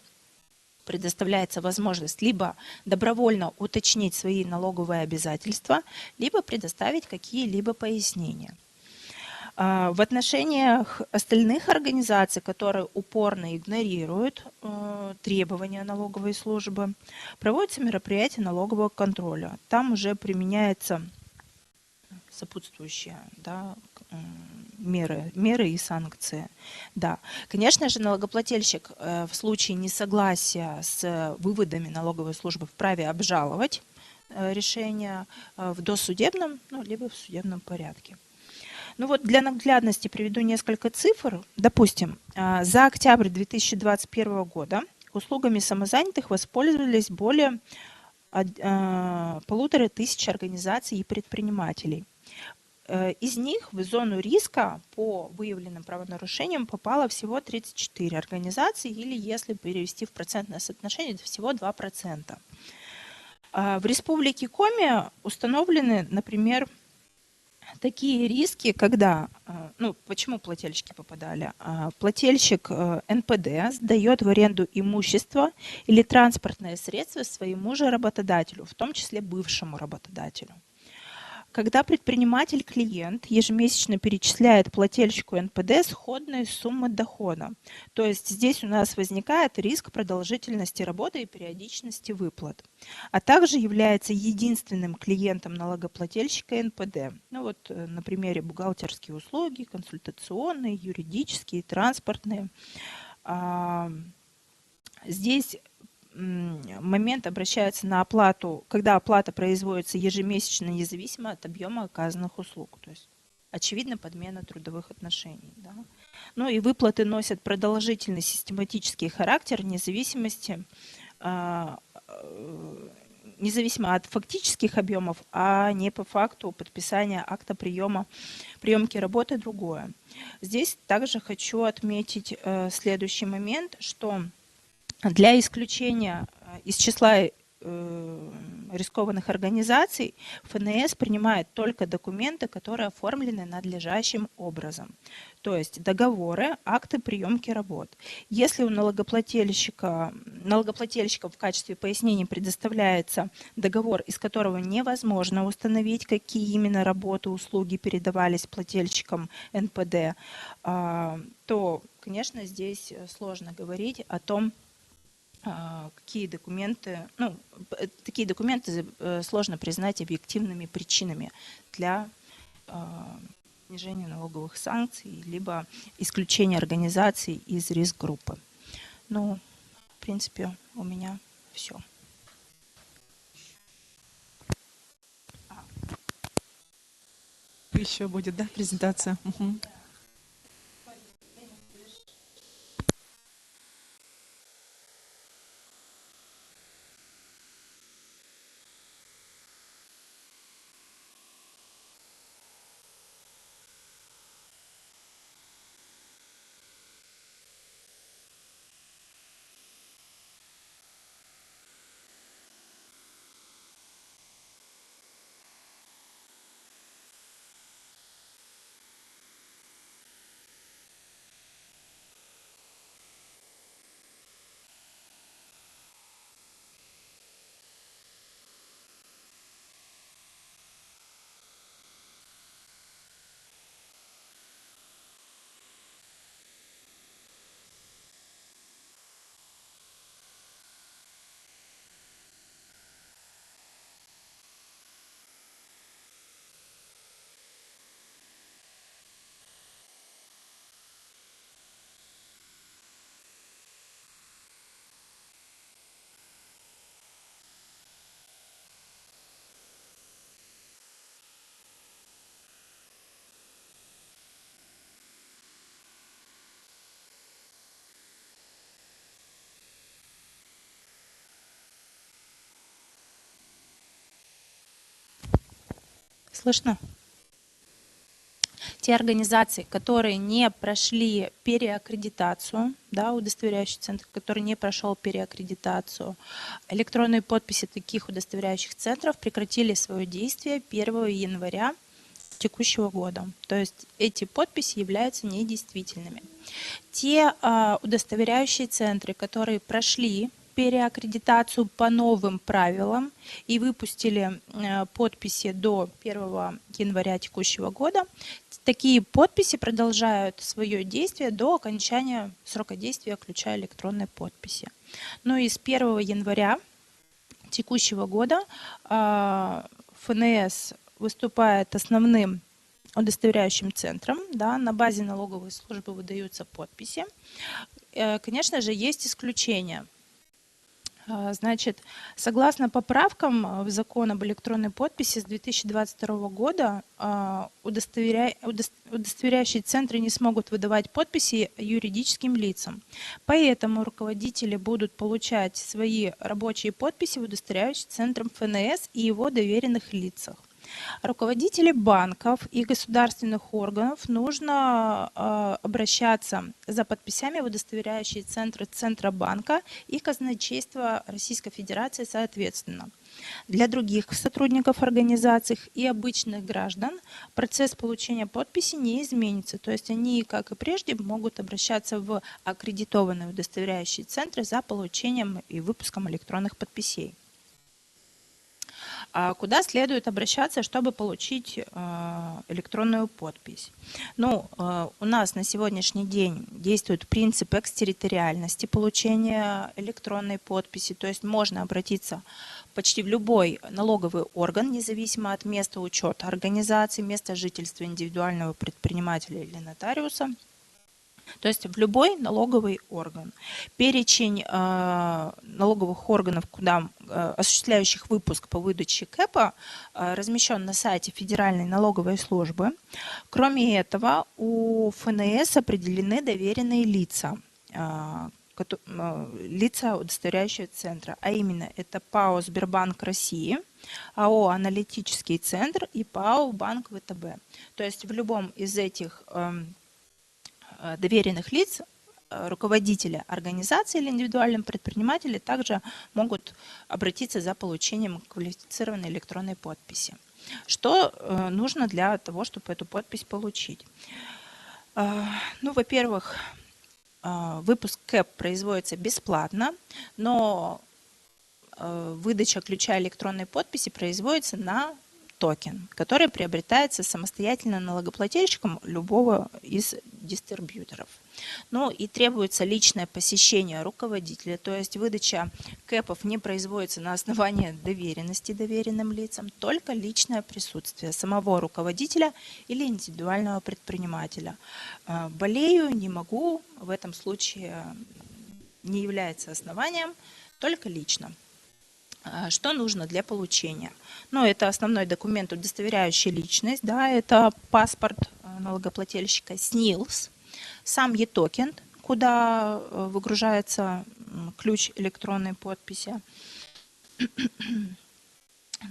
предоставляется возможность либо добровольно уточнить свои налоговые обязательства, либо предоставить какие-либо пояснения. В отношениях остальных организаций, которые упорно игнорируют требования налоговой службы, проводятся мероприятия налогового контроля. Там уже применяются сопутствующие, да, меры и санкции. Да. Конечно же, налогоплательщик в случае несогласия с выводами налоговой службы вправе обжаловать решение в досудебном, ну, либо в судебном порядке. Ну вот для наглядности приведу несколько цифр. Допустим, за октябрь 2021 года услугами самозанятых воспользовались более 1500 организаций и предпринимателей. Из них в зону риска по выявленным правонарушениям попало всего 34 организации, или если перевести в процентное соотношение, это всего 2%. В Республике Коми установлены, например, такие риски, когда, ну, почему плательщики попадали? Плательщик НПД сдает в аренду имущество или транспортное средство своему же работодателю, в том числе бывшему работодателю. Когда предприниматель-клиент ежемесячно перечисляет плательщику НПД сходные суммы дохода. То есть здесь у нас возникает риск продолжительности работы и периодичности выплат. А также является единственным клиентом налогоплательщика НПД. Ну вот на примере бухгалтерские услуги, консультационные, юридические, транспортные. Здесь момент обращается на оплату, когда оплата производится ежемесячно, независимо от объема оказанных услуг. То есть, очевидно, подмена трудовых отношений. Да? Ну и выплаты носят продолжительный систематический характер вне зависимости независимо от фактических объемов, а не по факту подписания акта приемки работы другое. Здесь также хочу отметить следующий момент, что для исключения из числа рискованных организаций ФНС принимает только документы, которые оформлены надлежащим образом. То есть договоры, акты приемки работ. Если у налогоплательщика в качестве пояснений предоставляется договор, из которого невозможно установить, какие именно работы, услуги передавались плательщикам НПД, то, конечно, здесь сложно говорить о том, какие документы, такие документы сложно признать объективными причинами для снижения налоговых санкций, либо исключения организаций из риск-группы. Ну, в принципе, у меня все. Еще будет, да, презентация? Угу. Слышно? Те организации, которые не прошли переаккредитацию, да, удостоверяющий центр, который не прошел переаккредитацию, электронные подписи таких удостоверяющих центров прекратили свое действие 1 января текущего года. То есть эти подписи являются недействительными. Те удостоверяющие центры, которые прошли переаккредитацию по новым правилам и выпустили подписи до 1 января текущего года, такие подписи продолжают свое действие до окончания срока действия ключа электронной подписи. Но и с 1 января текущего года ФНС выступает основным удостоверяющим центром, да, на базе налоговой службы выдаются подписи. Конечно же, есть исключения. Значит, согласно поправкам в закон об электронной подписи с 2022 года удостоверяющие центры не смогут выдавать подписи юридическим лицам. Поэтому руководители будут получать свои рабочие подписи в удостоверяющих центром ФНС и его доверенных лицах. Руководители банков и государственных органов нужно обращаться за подписями в удостоверяющие центры Центробанка и казначейства Российской Федерации соответственно. Для других сотрудников организаций и обычных граждан процесс получения подписи не изменится. То есть они, как и прежде, могут обращаться в аккредитованные удостоверяющие центры за получением и выпуском электронных подписей. Куда следует обращаться, чтобы получить электронную подпись? Ну, у нас на сегодняшний день действует принцип экстерриториальности получения электронной подписи, то есть можно обратиться почти в любой налоговый орган, независимо от места учета организации, места жительства индивидуального предпринимателя или нотариуса. То есть в любой налоговый орган. Перечень налоговых органов, осуществляющих выпуск по выдаче КЭПа, размещен на сайте Федеральной налоговой службы. Кроме этого, у ФНС определены доверенные лица, лица удостоверяющего центра, а именно это ПАО «Сбербанк России», АО «Аналитический центр» и ПАО «Банк ВТБ». То есть в любом из этих доверенных лиц руководители организации или индивидуальные предприниматели также могут обратиться за получением квалифицированной электронной подписи. Что нужно для того, чтобы эту подпись получить? Ну, во-первых, выпуск КЭП производится бесплатно, но выдача ключа электронной подписи производится на токен, который приобретается самостоятельно налогоплательщиком любого из дистрибьюторов. Ну и требуется личное посещение руководителя, то есть выдача КЭПов не производится на основании доверенности доверенным лицам, только личное присутствие самого руководителя или индивидуального предпринимателя. Болею, не могу, в этом случае не является основанием, только лично. Что нужно для получения? Ну, это основной документ, удостоверяющий личность, да, это паспорт налогоплательщика, СНИЛС, сам e-токен, куда выгружается ключ электронной подписи,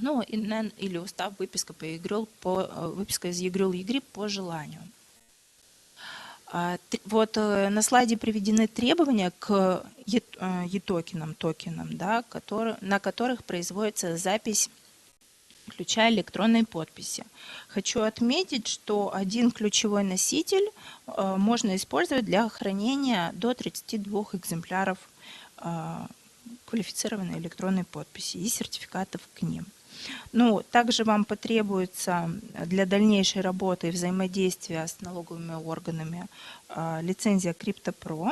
ну, ИНН или устав, выписка выписка из ЕГРЮЛ-ЕГРИ по желанию. Вот на слайде приведены требования к e-токенам, да, на которых производится запись ключа электронной подписи. Хочу отметить, что один ключевой носитель можно использовать для хранения до 32 экземпляров квалифицированной электронной подписи и сертификатов к ним. Ну, также вам потребуется для дальнейшей работы и взаимодействия с налоговыми органами лицензия CryptoPro.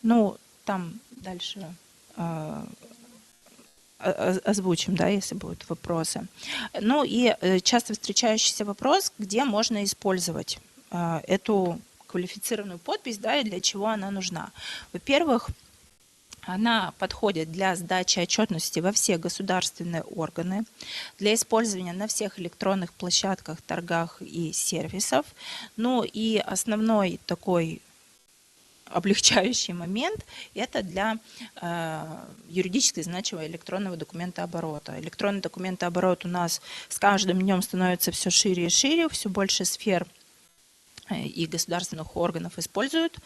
Ну, там дальше озвучим, да, если будут вопросы. Ну и часто встречающийся вопрос, где можно использовать эту квалифицированную подпись, да, и для чего она нужна. Во-первых, она подходит для сдачи отчетности во все государственные органы, для использования на всех электронных площадках, торгах и сервисов. Ну и основной такой облегчающий момент – это для юридически значимого электронного документооборота. Электронный документооборот у нас с каждым днем становится все шире и шире, все больше сфер и государственных органов используют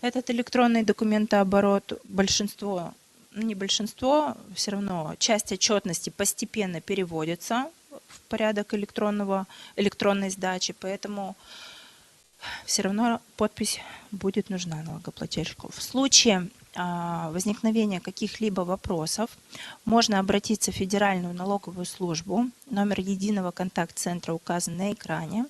этот электронный документооборот. Большинство, не большинство, все равно часть отчетности постепенно переводится в порядок электронной сдачи, поэтому все равно подпись будет нужна налогоплательщику. В случае возникновения каких-либо вопросов можно обратиться в Федеральную налоговую службу. Номер единого контакт-центра указан на экране.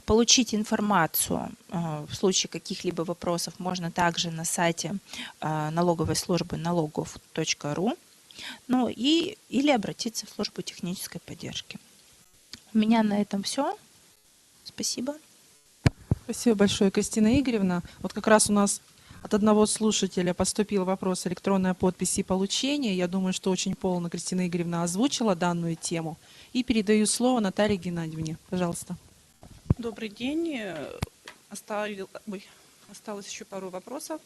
Получить информацию в случае каких-либо вопросов можно также на сайте налоговой службы налогов.ру, ну или обратиться в службу технической поддержки. У меня на этом все. Спасибо. Спасибо большое, Кристина Игоревна. Вот как раз у нас от одного слушателя поступил вопрос электронной подписи и получения. Я думаю, что очень полно Кристина Игоревна озвучила данную тему. И передаю слово Наталье Геннадьевне. Пожалуйста. Добрый день. Осталось еще пару вопросов.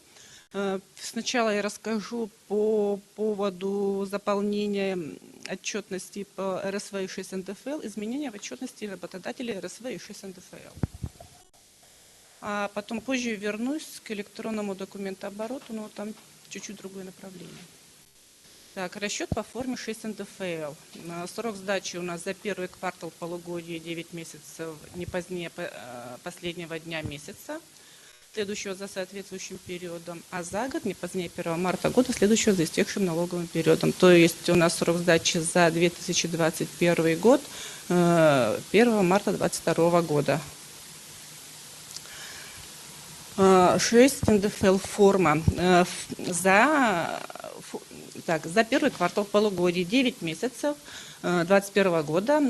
Сначала я расскажу по поводу заполнения отчетности по РСВ и 6 НДФЛ, изменения в отчетности работодателей РСВ и 6 НДФЛ. А потом позже вернусь к электронному документообороту, но там чуть-чуть другое направление. Так, расчет по форме 6 НДФЛ. Срок сдачи у нас за первый квартал полугодия 9 месяцев, не позднее последнего дня месяца, следующего за соответствующим периодом, а за год не позднее 1 марта года, следующего за истекшим налоговым периодом. То есть у нас срок сдачи за 2021 год 1 марта 2022 года. 6 НДФЛ форма за первый квартал полугодия 9 месяцев 2021 года.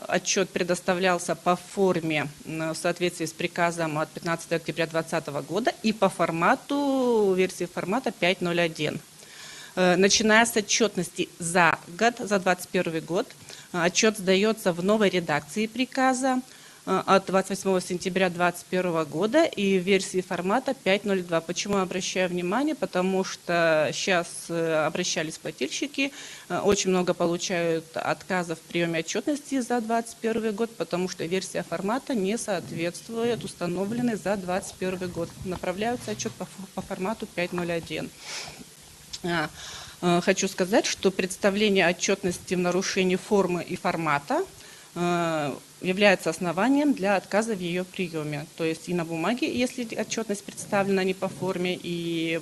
Отчет предоставлялся по форме в соответствии с приказом от 15 октября 2020 года и по формату, версии формата 5.01. Начиная с отчетности за год, за 2021 год, отчет сдается в новой редакции приказа от 28 сентября 2021 года и в версии формата 5.02. Почему я обращаю внимание? Потому что сейчас обращались плательщики, очень много получают отказов в приеме отчетности за 2021 год, потому что версия формата не соответствует установленной за 2021 год. Направляются отчет по формату 5.01. Хочу сказать, что представление отчетности в нарушении формы и формата является основанием для отказа в ее приеме. То есть и на бумаге, если отчетность представлена не по форме, и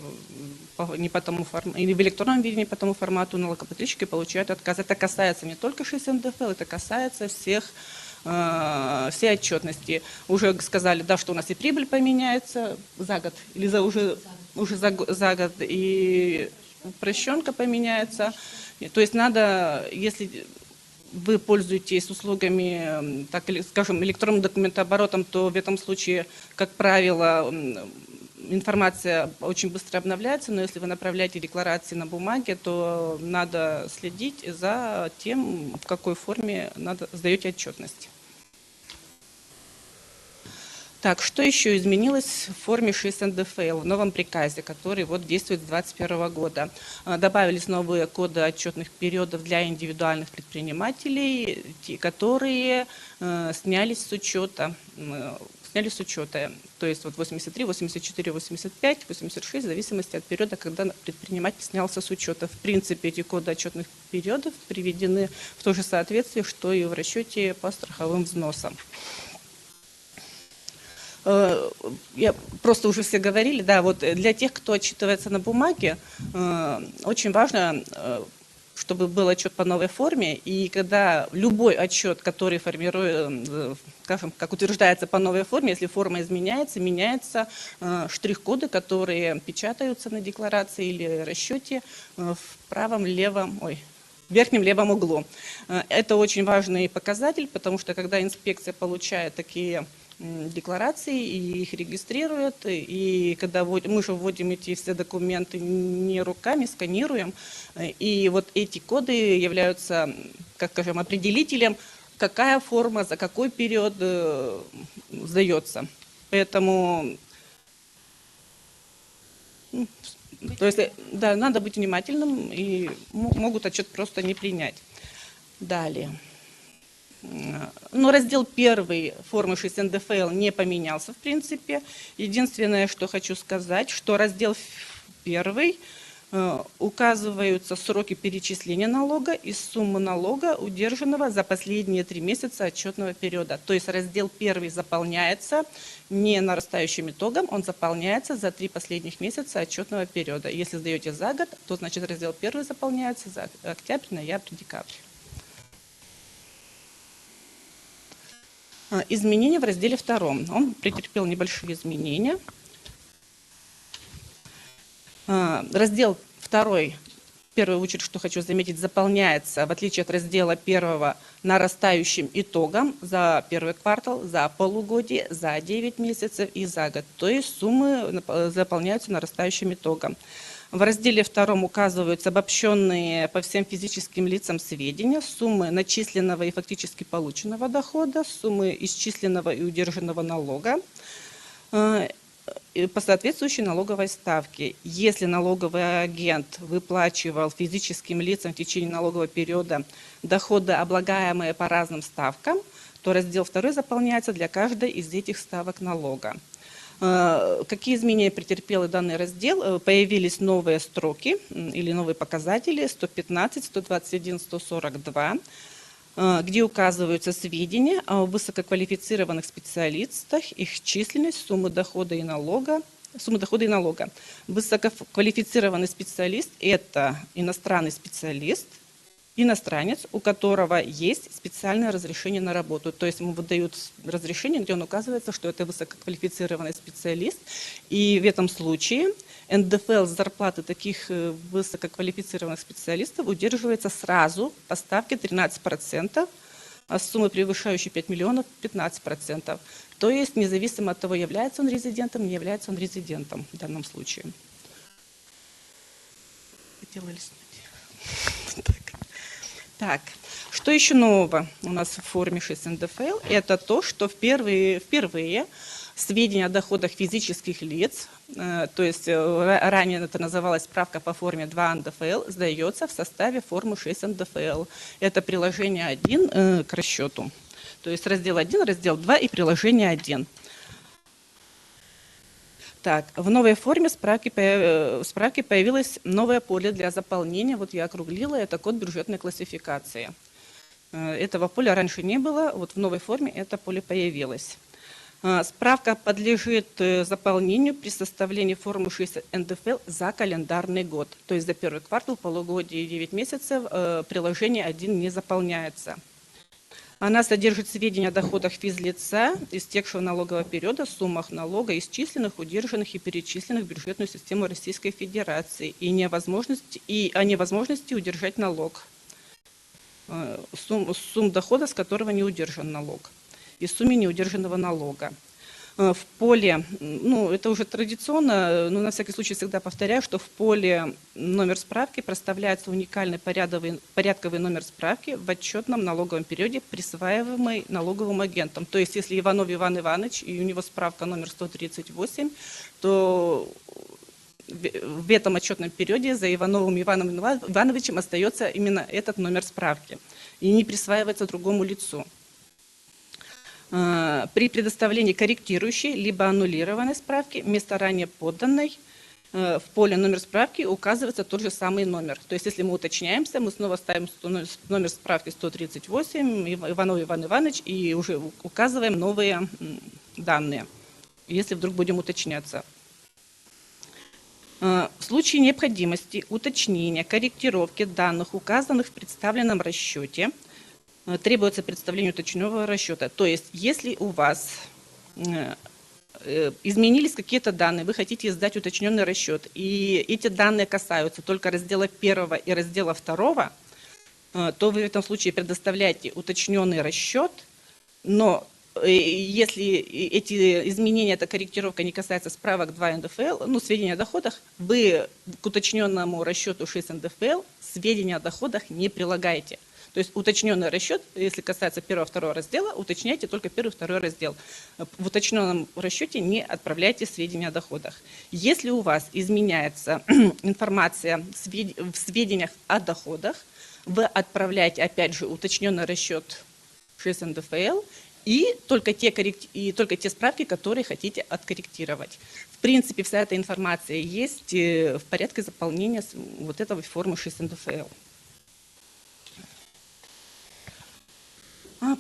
не по тому или в электронном виде не по тому формату, налогоплательщики получают отказ. Это касается не только 6 НДФЛ, это касается всей отчетности. Уже сказали, да, что у нас и прибыль поменяется за год, или уже за год, и упрощенка поменяется. То есть надо, если вы пользуетесь услугами, так, скажем, электронным документооборотом, то в этом случае, как правило, информация очень быстро обновляется, но если вы направляете декларации на бумаге, то надо следить за тем, в какой форме сдаете отчетность. Так, что еще изменилось в форме 6 НДФЛ в новом приказе, который вот действует с 2021 года? Добавились новые коды отчетных периодов для индивидуальных предпринимателей, которые снялись с учета. То есть вот 83, 84, 85, 86, в зависимости от периода, когда предприниматель снялся с учета. В принципе, эти коды отчетных периодов приведены в то же соответствие, что и в расчете по страховым взносам. Просто уже все говорили, да, вот для тех, кто отчитывается на бумаге, очень важно, чтобы был отчет по новой форме, и когда любой отчет, который формирует, скажем, как утверждается по новой форме, если форма изменяется, меняются штрих-коды, которые печатаются на декларации или расчете в верхнем левом углу. Это очень важный показатель, потому что когда инспекция получает такие декларации и их регистрируют, и когда мы же вводим эти все документы не руками, сканируем, и вот эти коды являются, как скажем, определителем, какая форма за какой период сдается. Поэтому, то есть, да, надо быть внимательным, и могут отчет просто не принять. Далее. Но раздел 1 формы 6 НДФЛ не поменялся в принципе. Единственное, что хочу сказать, что раздел 1 указываются сроки перечисления налога и суммы налога, удержанного за последние 3 месяца отчетного периода. То есть раздел 1 заполняется не нарастающим итогом, он заполняется за 3 последних месяца отчетного периода. Если сдаете за год, то значит раздел 1 заполняется за октябрь, ноябрь, декабрь. Изменения в разделе 2. Он претерпел небольшие изменения. Раздел 2, в первую очередь, что хочу заметить, заполняется, в отличие от раздела 1, нарастающим итогом за первый квартал, за полугодие, за 9 месяцев и за год. То есть суммы заполняются нарастающим итогом. В разделе 2 указываются обобщенные по всем физическим лицам сведения, суммы начисленного и фактически полученного дохода, суммы исчисленного и удержанного налога по соответствующей налоговой ставке. Если налоговый агент выплачивал физическим лицам в течение налогового периода доходы, облагаемые по разным ставкам, то раздел 2 заполняется для каждой из этих ставок налога. Какие изменения претерпел данный раздел? Появились новые строки или новые показатели 115, 121, 142, где указываются сведения о высококвалифицированных специалистах, их численность, суммы дохода и налога. Высококвалифицированный специалист – это иностранный специалист, иностранец, у которого есть специальное разрешение на работу. То есть ему выдают разрешение, где он указывается, что это высококвалифицированный специалист. И в этом случае НДФЛ с зарплаты таких высококвалифицированных специалистов удерживается сразу по ставке 13%, а с суммы, превышающей 5 миллионов, 15%. То есть независимо от того, является он резидентом, не является он резидентом в данном случае. Хотела листнуть. Так, Что еще нового у нас в форме 6 НДФЛ? Это то, что впервые сведения о доходах физических лиц, то есть ранее это называлось справка по форме 2 НДФЛ, сдается в составе формы 6 НДФЛ. Это приложение 1 к расчету. То есть раздел 1, раздел 2 и приложение 1. Так, в новой форме справки появилось новое поле для заполнения. Вот я округлила, это код бюджетной классификации. Этого поля раньше не было, вот в новой форме это поле появилось. Справка подлежит заполнению при составлении формы 6 НДФЛ за календарный год. То есть за первый квартал, полугодие и 9 месяцев приложение 1 не заполняется. Она содержит сведения о доходах физлица, истекшего налогового периода, суммах налога, исчисленных, удержанных и перечисленных в бюджетную систему Российской Федерации и о невозможности удержать налог, сумм дохода, с которого не удержан налог, и сумме неудержанного налога. В поле, это уже традиционно, но на всякий случай всегда повторяю, что в поле номер справки проставляется уникальный порядковый номер справки в отчетном налоговом периоде, присваиваемый налоговым агентом. То есть если Иванов Иван Иванович и у него справка номер 138, то в этом отчетном периоде за Ивановым Иваном Ивановичем остается именно этот номер справки и не присваивается другому лицу. При предоставлении корректирующей либо аннулированной справки вместо ранее поданной в поле номер справки указывается тот же самый номер. То есть если мы уточняемся, мы снова ставим номер справки 138, Иванов Иван Иванович, и уже указываем новые данные, если вдруг будем уточняться. В случае необходимости уточнения, корректировки данных, указанных в представленном расчете, требуется представление уточненного расчета. То есть, если у вас изменились какие-то данные, вы хотите сдать уточненный расчет, и эти данные касаются только раздела 1 и раздела 2, то вы в этом случае предоставляете уточненный расчет, но если эти изменения, эта корректировка не касается справок 2 НДФЛ, сведения о доходах, вы к уточненному расчету 6 НДФЛ сведения о доходах не прилагаете. То есть уточненный расчет, если касается 1-2 раздела, уточняйте только 1-2 раздел. В уточненном расчете не отправляйте сведения о доходах. Если у вас изменяется информация в сведениях о доходах, вы отправляете опять же уточненный расчет 6 НДФЛ и только те справки, которые хотите откорректировать. В принципе, вся эта информация есть в порядке заполнения вот этой формы 6 НДФЛ.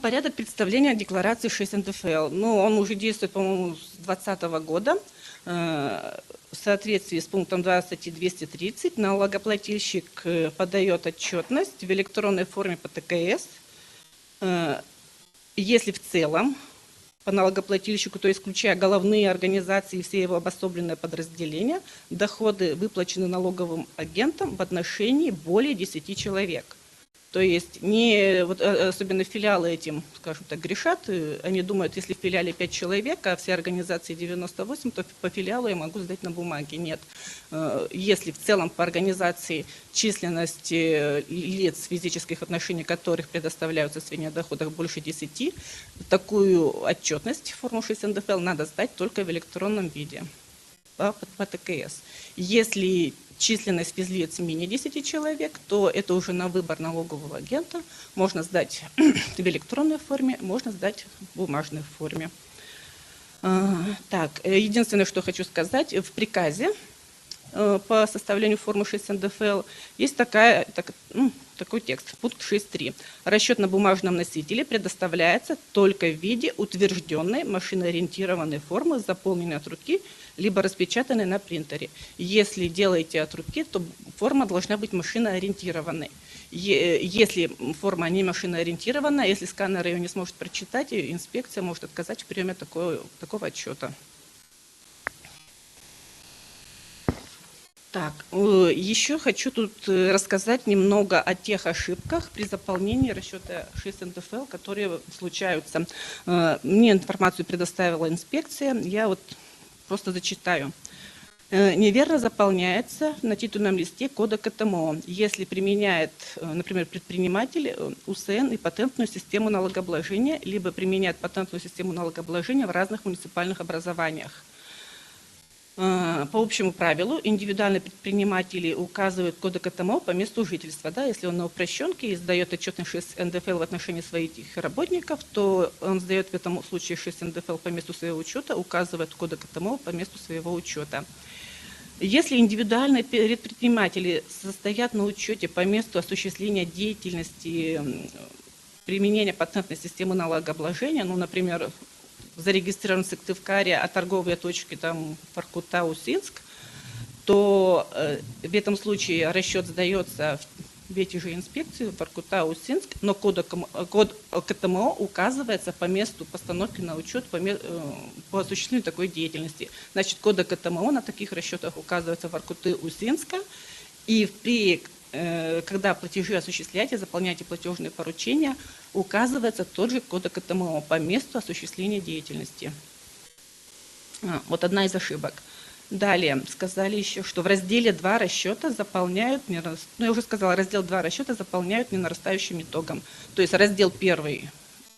Порядок представления декларации 6 НДФЛ. Он уже действует, по-моему, с 2020 года. В соответствии с пунктом 2 статьи 230 налогоплательщик подает отчетность в электронной форме по ТКС. Если в целом по налогоплательщику, то есть включая головные организации и все его обособленные подразделения, доходы выплачены налоговым агентом в отношении более 10 человек. То есть особенно филиалы этим, скажем так, грешат. Они думают, если в филиале 5 человек, а все организации 98, то по филиалу я могу сдать на бумаге. Нет. Если в целом по организации численность лиц, физических отношений которых предоставляются сведения о доходах больше 10, такую отчетность, форму 6 НДФЛ, надо сдать только в электронном виде по ТКС. Если численность физлиц менее 10 человек, то это уже на выбор налогового агента. Можно сдать в электронной форме, можно сдать в бумажной форме. Единственное, что хочу сказать, в приказе по составлению формы 6 НДФЛ есть такой текст, пункт 6.3. Расчет на бумажном носителе предоставляется только в виде утвержденной машиноориентированной формы, заполненной от руки, либо распечатанной на принтере. Если делаете от руки, то форма должна быть машиноориентированной. Если форма не машиноориентированная, если сканер ее не сможет прочитать, инспекция может отказать в приеме такого отчета. Еще хочу тут рассказать немного о тех ошибках при заполнении расчета 6 НДФЛ, которые случаются. Мне информацию предоставила инспекция, я просто зачитаю. Неверно заполняется на титульном листе кода КТМО, если применяет, например, предприниматель УСН и патентную систему налогообложения, либо применяет патентную систему налогообложения в разных муниципальных образованиях. По общему правилу индивидуальные предприниматели указывают коды КТМО по месту жительства. Да, если он на упрощенке и сдает отчетность 6 НДФЛ в отношении своих работников, то он сдает в этом случае 6 НДФЛ по месту своего учета, указывает коды КТМО по месту своего учета. Если индивидуальные предприниматели состоят на учете по месту осуществления деятельности применения патентной системы налогообложения, ну, например, зарегистрирован в Сыктывкаре, а торговые точки там Воркута, Усинск, то в этом случае расчет сдается в эти же инспекции Воркута, Усинск, но код КТМО указывается по месту постановки на учет по осуществлению такой деятельности. Значит, коды КТМО на таких расчетах указываются Воркуты, Усинска, и когда платежи осуществляете, заполняете платежные поручения, указывается тот же код КТМО по месту осуществления деятельности. Вот одна из ошибок. Далее сказали еще, что в разделе 2 расчета заполняют, ну я уже сказала, раздел 2 расчета заполняют ненарастающим итогом. То есть раздел 1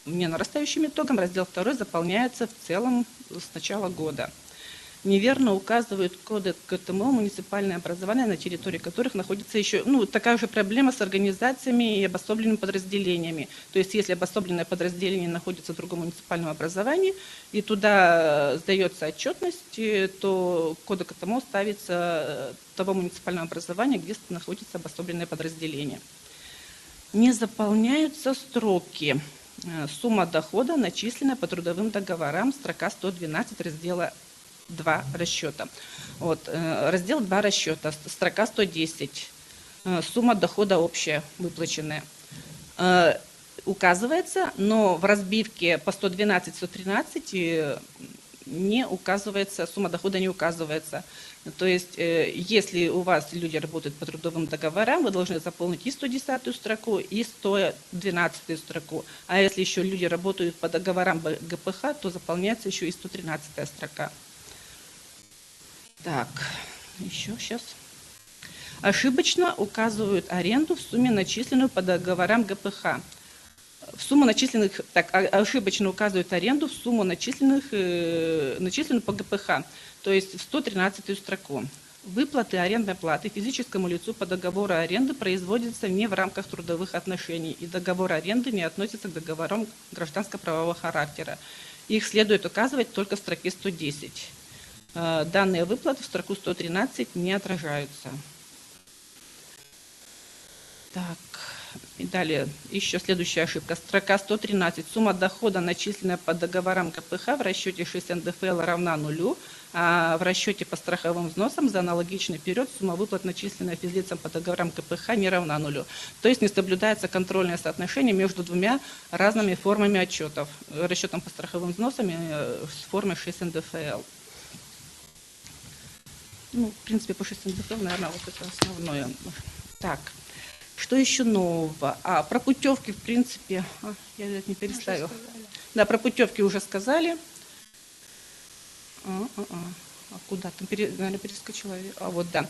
ненарастающим итогом, раздел 2 заполняется в целом с начала года. Неверно указывают коды КТМО муниципальные образования, на территории которых находится еще, ну, такая же проблема с организациями и обособленными подразделениями. То есть, если обособленное подразделение находится в другом муниципальном образовании, и туда сдается отчетность, то коды КТМО ставится того муниципального образования, где находится обособленное подразделение. Не заполняются строки. Сумма дохода, начисленная по трудовым договорам, строка 112 раздела 2 расчета. Вот, раздел 2 расчета, строка 110, сумма дохода общая, выплаченная. Указывается, но в разбивке по 112-113 не указывается, сумма дохода не указывается. То есть, если у вас люди работают по трудовым договорам, вы должны заполнить и 110 строку, и 112 строку. А если еще люди работают по договорам ГПХ, то заполняется еще и 113 строка. Так, еще сейчас. Ошибочно указывают аренду в сумме, начисленную по договорам ГПХ. В сумму начисленных, так, ошибочно указывают аренду в сумму начисленную по ГПХ, то есть в 113 строку. Выплаты арендной платы физическому лицу по договору аренды производятся не в рамках трудовых отношений, и договор аренды не относится к договорам гражданско-правового характера. Их следует указывать только в строке 110. Данные выплаты в строку 113 не отражаются. Так, и далее еще следующая ошибка. Строка 113. Сумма дохода, начисленная по договорам КПХ в расчете 6 НДФЛ равна нулю, а в расчете по страховым взносам за аналогичный период сумма выплат, начисленная физлицам по договорам КПХ, не равна нулю. То есть не соблюдается контрольное соотношение между двумя разными формами отчетов. Расчетом по страховым взносам и с формой 6 НДФЛ. Ну, в принципе, по 6 НДФЛ, наверное, вот это основное. Так, что еще нового? Про путевки, в принципе, я это не переставила. Да, про путевки уже сказали. Куда там, наверное, перескочила? Вот, да.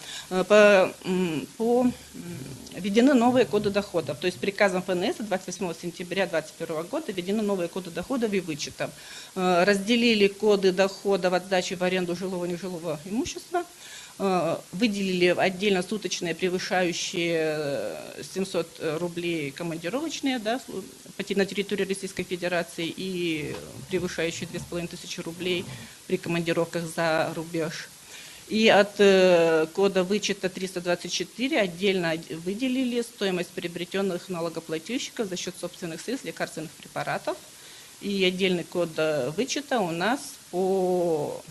Введены новые коды доходов. То есть приказом ФНС 28 сентября 2021 года введены новые коды доходов и вычетов. Разделили коды доходов от сдачи в аренду жилого и нежилого имущества. Выделили отдельно суточные, превышающие 700 рублей командировочные, да, на территории Российской Федерации и превышающие 2500 рублей при командировках за рубеж. И от кода вычета 324 отдельно выделили стоимость приобретенных налогоплательщиков за счет собственных средств лекарственных препаратов. И отдельный код вычета у нас по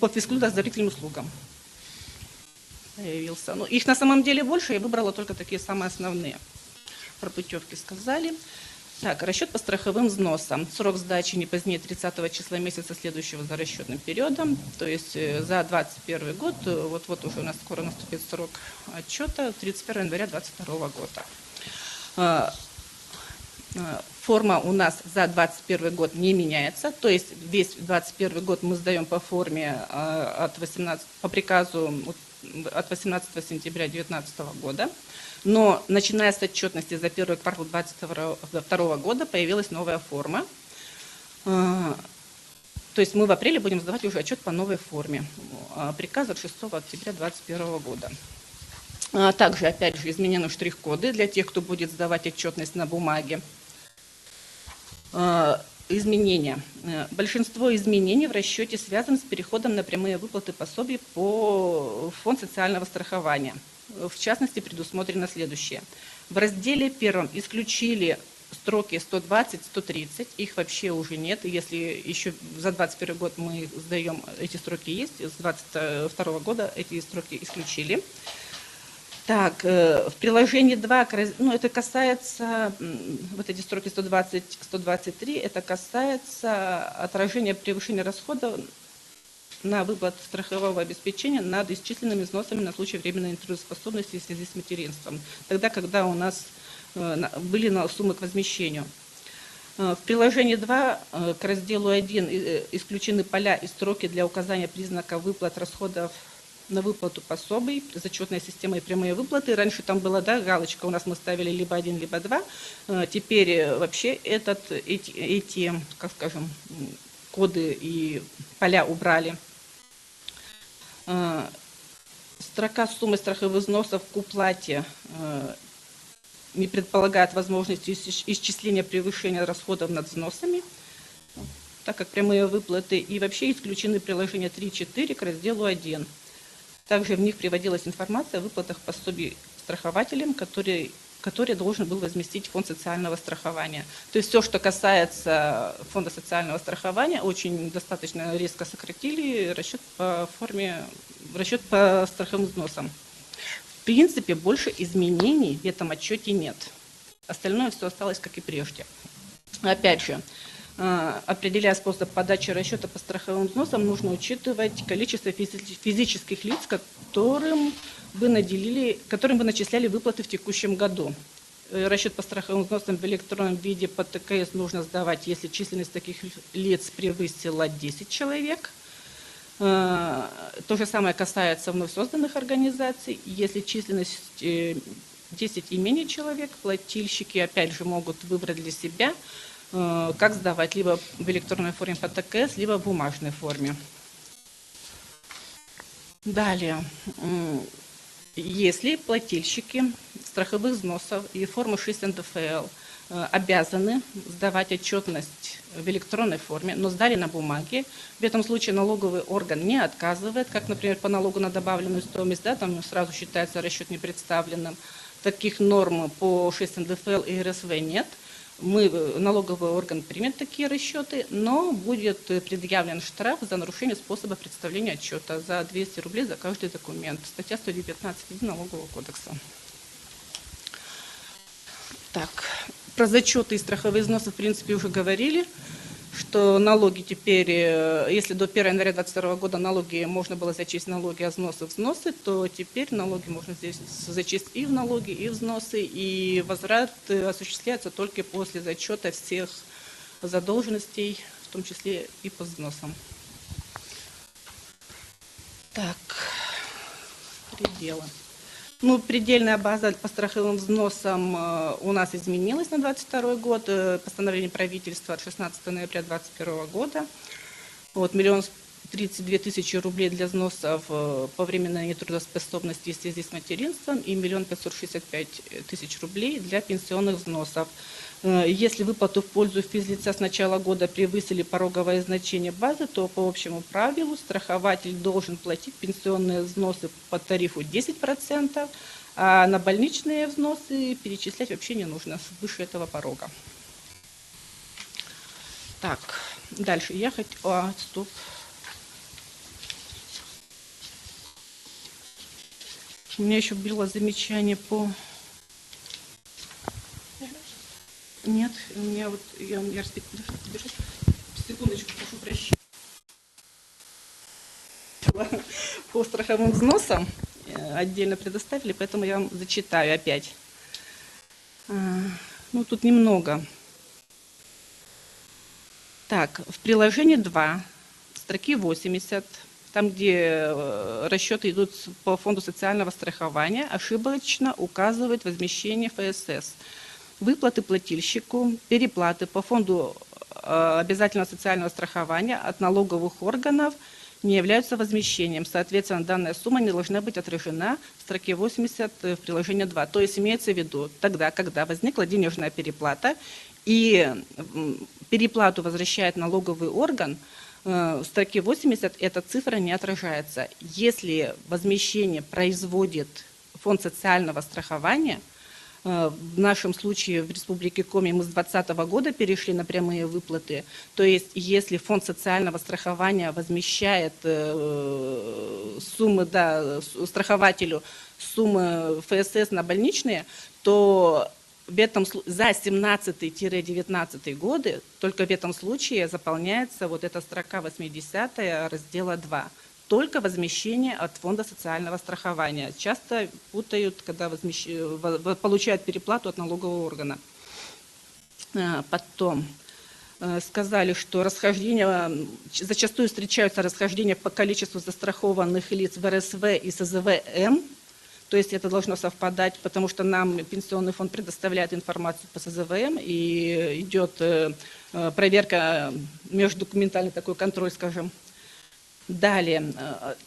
физкультурно-оздоровительным услугам появился. Ну, их на самом деле больше, я выбрала только такие самые основные. Про путевки сказали. Так, расчет по страховым взносам. Срок сдачи не позднее 30 числа месяца, следующего за расчетным периодом. То есть за 2021 год, вот уже у нас скоро наступит срок отчета, 31 января 2022 года. Форма у нас за 2021 год не меняется, то есть весь 2021 год мы сдаем по форме по приказу от 18 сентября 2019 года, но начиная с отчетности за первый квартал 2022 года появилась новая форма. То есть мы в апреле будем сдавать уже отчет по новой форме. Приказ от 6 октября 2021 года. Также, опять же, изменены штрих-коды для тех, кто будет сдавать отчетность на бумаге. Изменения. Большинство изменений в расчете связано с переходом на прямые выплаты пособий по Фонд социального страхования. В частности, предусмотрено следующее. В разделе 1 исключили строки 120, 130, их вообще уже нет. Если еще за 2021 год мы сдаем, эти строки есть, с 2022 года эти строки исключили. Так, в приложении 2, ну, это касается, вот эти строки 120, 123, это касается отражения превышения расходов на выплату страхового обеспечения над исчисленными взносами на случай временной нетрудоспособности в связи с материнством, тогда, когда у нас были суммы к возмещению. В приложении 2 к разделу 1 исключены поля и строки для указания признаков выплат расходов на выплату пособий, зачетная система и прямые выплаты. Раньше там была, да, галочка, у нас мы ставили либо 1, либо 2. Теперь вообще эти, как скажем, коды и поля убрали. Строка суммы страховых взносов к уплате не предполагает возможности исчисления превышения расходов над взносами, так как прямые выплаты, и вообще исключены приложения 3-4 к разделу 1. Также в них приводилась информация о выплатах пособий страхователям, которые должен был возместить Фонд социального страхования. То есть все, что касается Фонда социального страхования, очень достаточно резко сократили расчет по страховым взносам. В принципе, больше изменений в этом отчете нет. Остальное все осталось как и прежде. Опять же, определяя способ подачи расчета по страховым взносам, нужно учитывать количество физических лиц, которым вы начисляли выплаты в текущем году. Расчет по страховым взносам в электронном виде по ТКС нужно сдавать, если численность таких лиц превысила 10 человек. То же самое касается вновь созданных организаций. Если численность 10 и менее человек, плательщики опять же могут выбрать для себя, как сдавать, либо в электронной форме по ТКС, либо в бумажной форме. Далее, если плательщики страховых взносов и формы 6 НДФЛ обязаны сдавать отчетность в электронной форме, но сдали на бумаге, в этом случае налоговый орган не отказывает, как, например, по налогу на добавленную стоимость, да, там сразу считается расчет непредставленным. Таких норм по 6 НДФЛ и РСВ нет. Налоговый орган примет такие расчеты, но будет предъявлен штраф за нарушение способа представления отчета за 200 рублей за каждый документ. Статья 119 Налогового кодекса. Так, про зачеты и страховые взносы, в принципе, уже говорили, что налоги теперь, если до 1 января 2022 года налоги можно было зачесть налоги, а взносы, то теперь налоги можно здесь зачесть и в налоги, и взносы, и возврат осуществляется только после зачета всех задолженностей, в том числе и по взносам. Так, пределы. Ну, предельная база по страховым взносам у нас изменилась на 2022 год. Постановление правительства от 16 ноября 2021 года. Вот, 1 032 000 рублей для взносов по временной нетрудоспособности в связи с материнством и 1 565 000 рублей для пенсионных взносов. Если выплату в пользу физлица с начала года превысили пороговое значение базы, то по общему правилу страхователь должен платить пенсионные взносы по тарифу 10%, а на больничные взносы перечислять вообще не нужно выше этого порога. Так, дальше. Стоп. У меня еще было замечание по... Нет, у меня вот, я секундочку, прошу прощения. По страховым взносам отдельно предоставили, поэтому я вам зачитаю опять. Ну, тут немного. Так, в приложении 2, строки 80, там, где расчеты идут по фонду социального страхования, ошибочно указывает возмещение ФСС. Выплаты плательщику, переплаты по фонду обязательного социального страхования от налоговых органов не являются возмещением. Соответственно, данная сумма не должна быть отражена в строке 80 в приложении 2. То есть имеется в виду тогда, когда возникла денежная переплата, и переплату возвращает налоговый орган, в строке 80 эта цифра не отражается. Если возмещение производит фонд социального страхования, в нашем случае в Республике Коми мы с 2020 года перешли на прямые выплаты, то есть если фонд социального страхования возмещает суммы, да, страхователю суммы ФСС на больничные, то в этом, за 17-19 годы только в этом случае заполняется вот эта строка 80 раздела 2. Только возмещение от фонда социального страхования. Часто путают, когда получают переплату от налогового органа. Потом сказали, что зачастую встречаются расхождения по количеству застрахованных лиц в РСВ и СЗВ-М. То есть это должно совпадать, потому что нам пенсионный фонд предоставляет информацию по СЗВМ, и идет проверка, междокументальный такой контроль, скажем. Далее,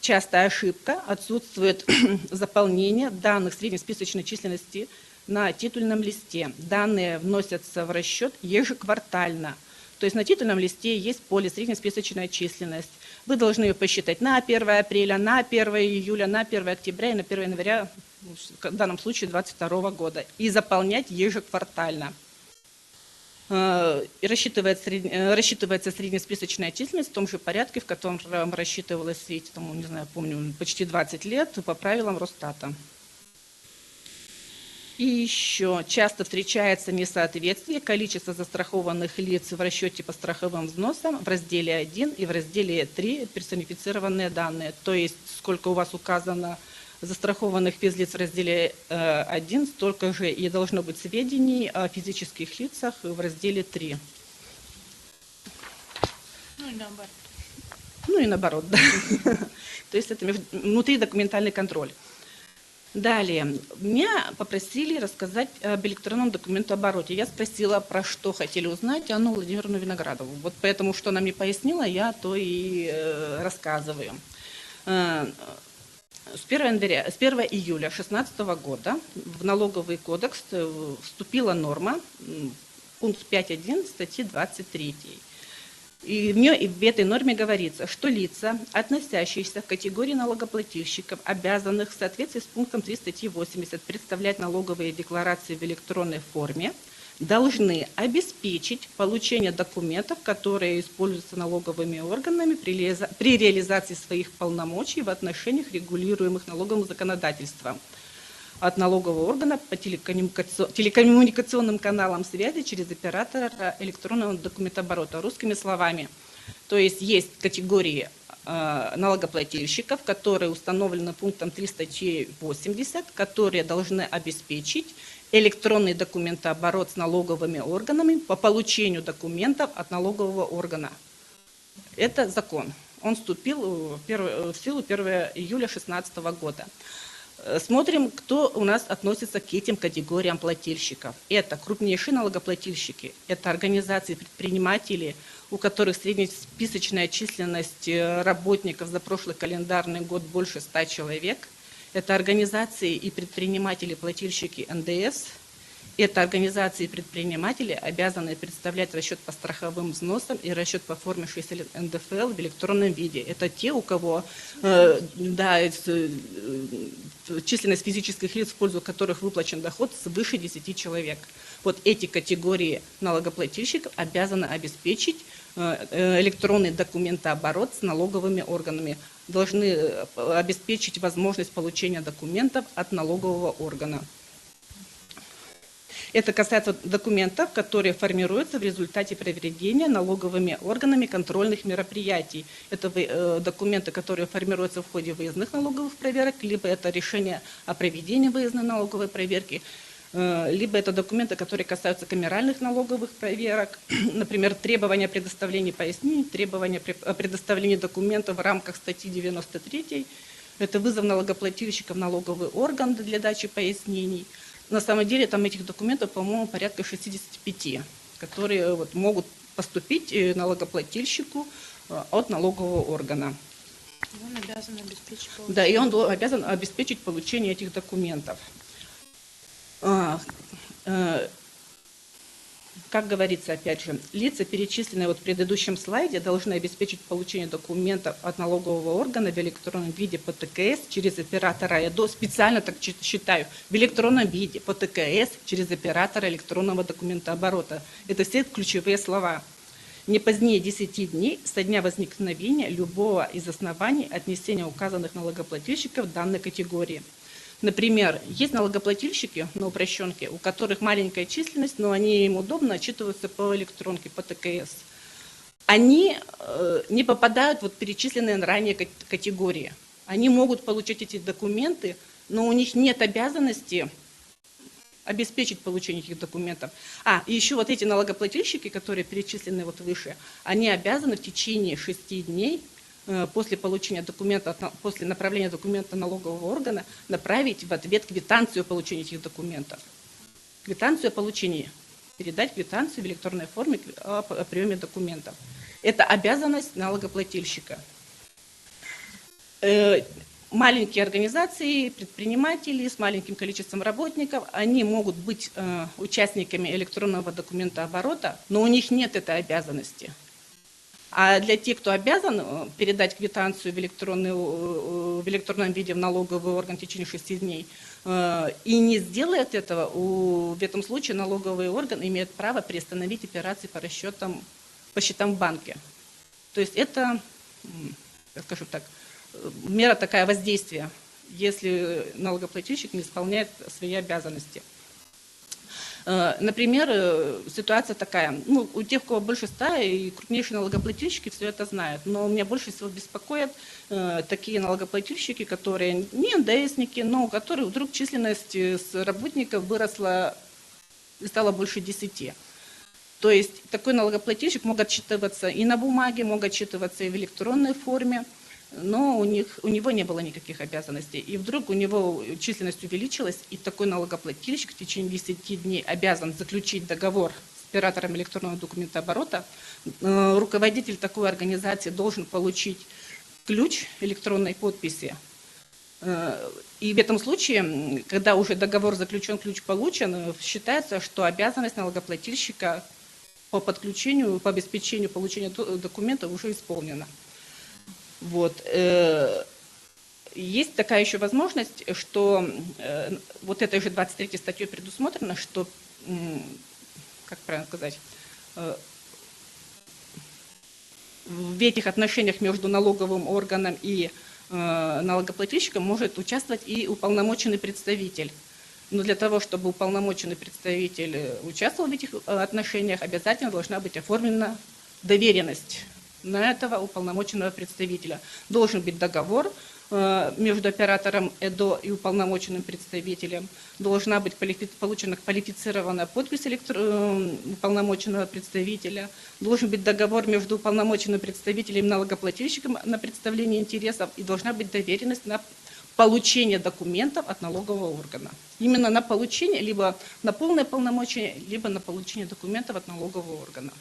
частая ошибка, отсутствует заполнение данных среднесписочной численности на титульном листе. Данные вносятся в расчет ежеквартально. То есть на титульном листе есть поле среднесписочная численность. Вы должны ее посчитать на 1 апреля, на 1 июля, на 1 октября и на 1 января, в данном случае 2022 года, и заполнять ежеквартально. И рассчитывается среднесписочная численность в том же порядке, в котором рассчитывалась сеть, не знаю, помню, почти 20 лет по правилам Росстата. И еще часто встречается несоответствие количества застрахованных лиц в расчете по страховым взносам в разделе 1 и в разделе 3 персонифицированные данные. То есть сколько у вас указано застрахованных физлиц в разделе 1, столько же и должно быть сведений о физических лицах в разделе 3. Ну и наоборот, да. То есть это внутридокументальный контроль. Далее, меня попросили рассказать об электронном документообороте. Я спросила, про что хотели узнать Анну Владимировну Виноградову. Вот поэтому, что она мне пояснила, я то и рассказываю. С 1 июля 2016 года в налоговый кодекс вступила норма, пункт 5.1 статьи 23. И в этой норме говорится, что лица, относящиеся к категории налогоплательщиков, обязанных в соответствии с пунктом 3 статьи 80 представлять налоговые декларации в электронной форме, должны обеспечить получение документов, которые используются налоговыми органами при реализации своих полномочий в отношениях, регулируемых налоговым законодательством, от налогового органа по телекоммуникационным каналам связи через оператора электронного документооборота. Русскими словами, то есть категории налогоплательщиков, которые установлены пунктом 3 статьи 80, которые должны обеспечить электронный документооборот с налоговыми органами по получению документов от налогового органа. Это закон. Он вступил в силу 1 июля 2016 года. Смотрим, кто у нас относится к этим категориям плательщиков. Это крупнейшие налогоплательщики, это организации предпринимателей, у которых среднесписочная численность работников за прошлый календарный год больше 100 человек. Это организации и предприниматели-плательщики НДС. Это организации и предприниматели, обязанные представлять расчет по страховым взносам и расчет по форме 6 НДФЛ в электронном виде. Это те, у кого численность физических лиц, в пользу которых выплачен доход, свыше 10 человек. Вот эти категории налогоплательщиков обязаны обеспечить электронный документооборот с налоговыми органами, должны обеспечить возможность получения документов от налогового органа. Это касается документов, которые формируются в результате проведения налоговыми органами контрольных мероприятий. Это документы, которые формируются в ходе выездных налоговых проверок, либо это решение о проведении выездной налоговой проверки. либо это документы, которые касаются камеральных налоговых проверок, например, требования о предоставлении пояснений, требования о предоставлении документов в рамках статьи 93. Это вызов налогоплательщика в налоговый орган для дачи пояснений. На самом деле там этих документов, по-моему, порядка 65, которые вот могут поступить налогоплательщику от налогового органа. Он обязан обеспечить Да, и он обязан обеспечить получение этих документов. Как говорится, опять же, лица, перечисленные вот в предыдущем слайде, должны обеспечить получение документов от налогового органа в электронном виде по ТКС через оператора ЭДО, специально так считаю, в электронном виде по ТКС через оператора электронного документооборота. Это все ключевые слова. Не позднее 10 дней со дня возникновения любого из оснований отнесения указанных налогоплательщиков в данной категории. Например, есть налогоплательщики на упрощенке, у которых маленькая численность, но они им удобно отчитываются по электронке, по ТКС. Они не попадают в вот перечисленные ранее категории. Они могут получить эти документы, но у них нет обязанности обеспечить получение этих документов. И еще вот эти налогоплательщики, которые перечислены вот выше, они обязаны в течение 6 дней после получения документа, после направления документа налогового органа направить в ответ квитанцию о получении этих документов. Квитанцию о получении. Передать квитанцию в электронной форме о приеме документов. Это обязанность налогоплательщика. Маленькие организации, предприниматели с маленьким количеством работников, они могут быть участниками электронного документооборота, но у них нет этой обязанности. А для тех, кто обязан передать квитанцию в электронном виде в налоговый орган в течение 6 дней и не сделает этого, в этом случае налоговый орган имеет право приостановить операции по расчетам, по счетам в банке. То есть это, скажу так, мера такая воздействия, если налогоплательщик не исполняет свои обязанности. Например, ситуация такая, у тех, у кого больше 100 и крупнейшие налогоплательщики все это знают, но меня больше всего беспокоят такие налогоплательщики, которые не НДСники, но у которых вдруг численность с работников выросла и стала больше 10. То есть такой налогоплательщик мог отчитываться и на бумаге, мог отчитываться и в электронной форме, но у него не было никаких обязанностей. И вдруг у него численность увеличилась, и такой налогоплательщик в течение 10 дней обязан заключить договор с оператором электронного документооборота. Руководитель такой организации должен получить ключ электронной подписи. И в этом случае, когда уже договор заключен, ключ получен, считается, что обязанность налогоплательщика по подключению, по обеспечению получения документов уже исполнена. Вот. Есть такая еще возможность, что вот этой же 23 статьей предусмотрено, что, как правильно сказать, в этих отношениях между налоговым органом и налогоплательщиком может участвовать и уполномоченный представитель. Но для того, чтобы уполномоченный представитель участвовал в этих отношениях, обязательно должна быть оформлена доверенность на этого уполномоченного представителя. Должен быть договор между оператором ЭДО и уполномоченным представителем. Должна быть получена квалифицированная подпись уполномоченного представителя. Должен быть договор между уполномоченным представителем и налогоплательщиком на представление интересов. И должна быть доверенность на получение документов от налогового органа. Именно на получение, либо на полное полномочие, либо на получение документов от налогового органа.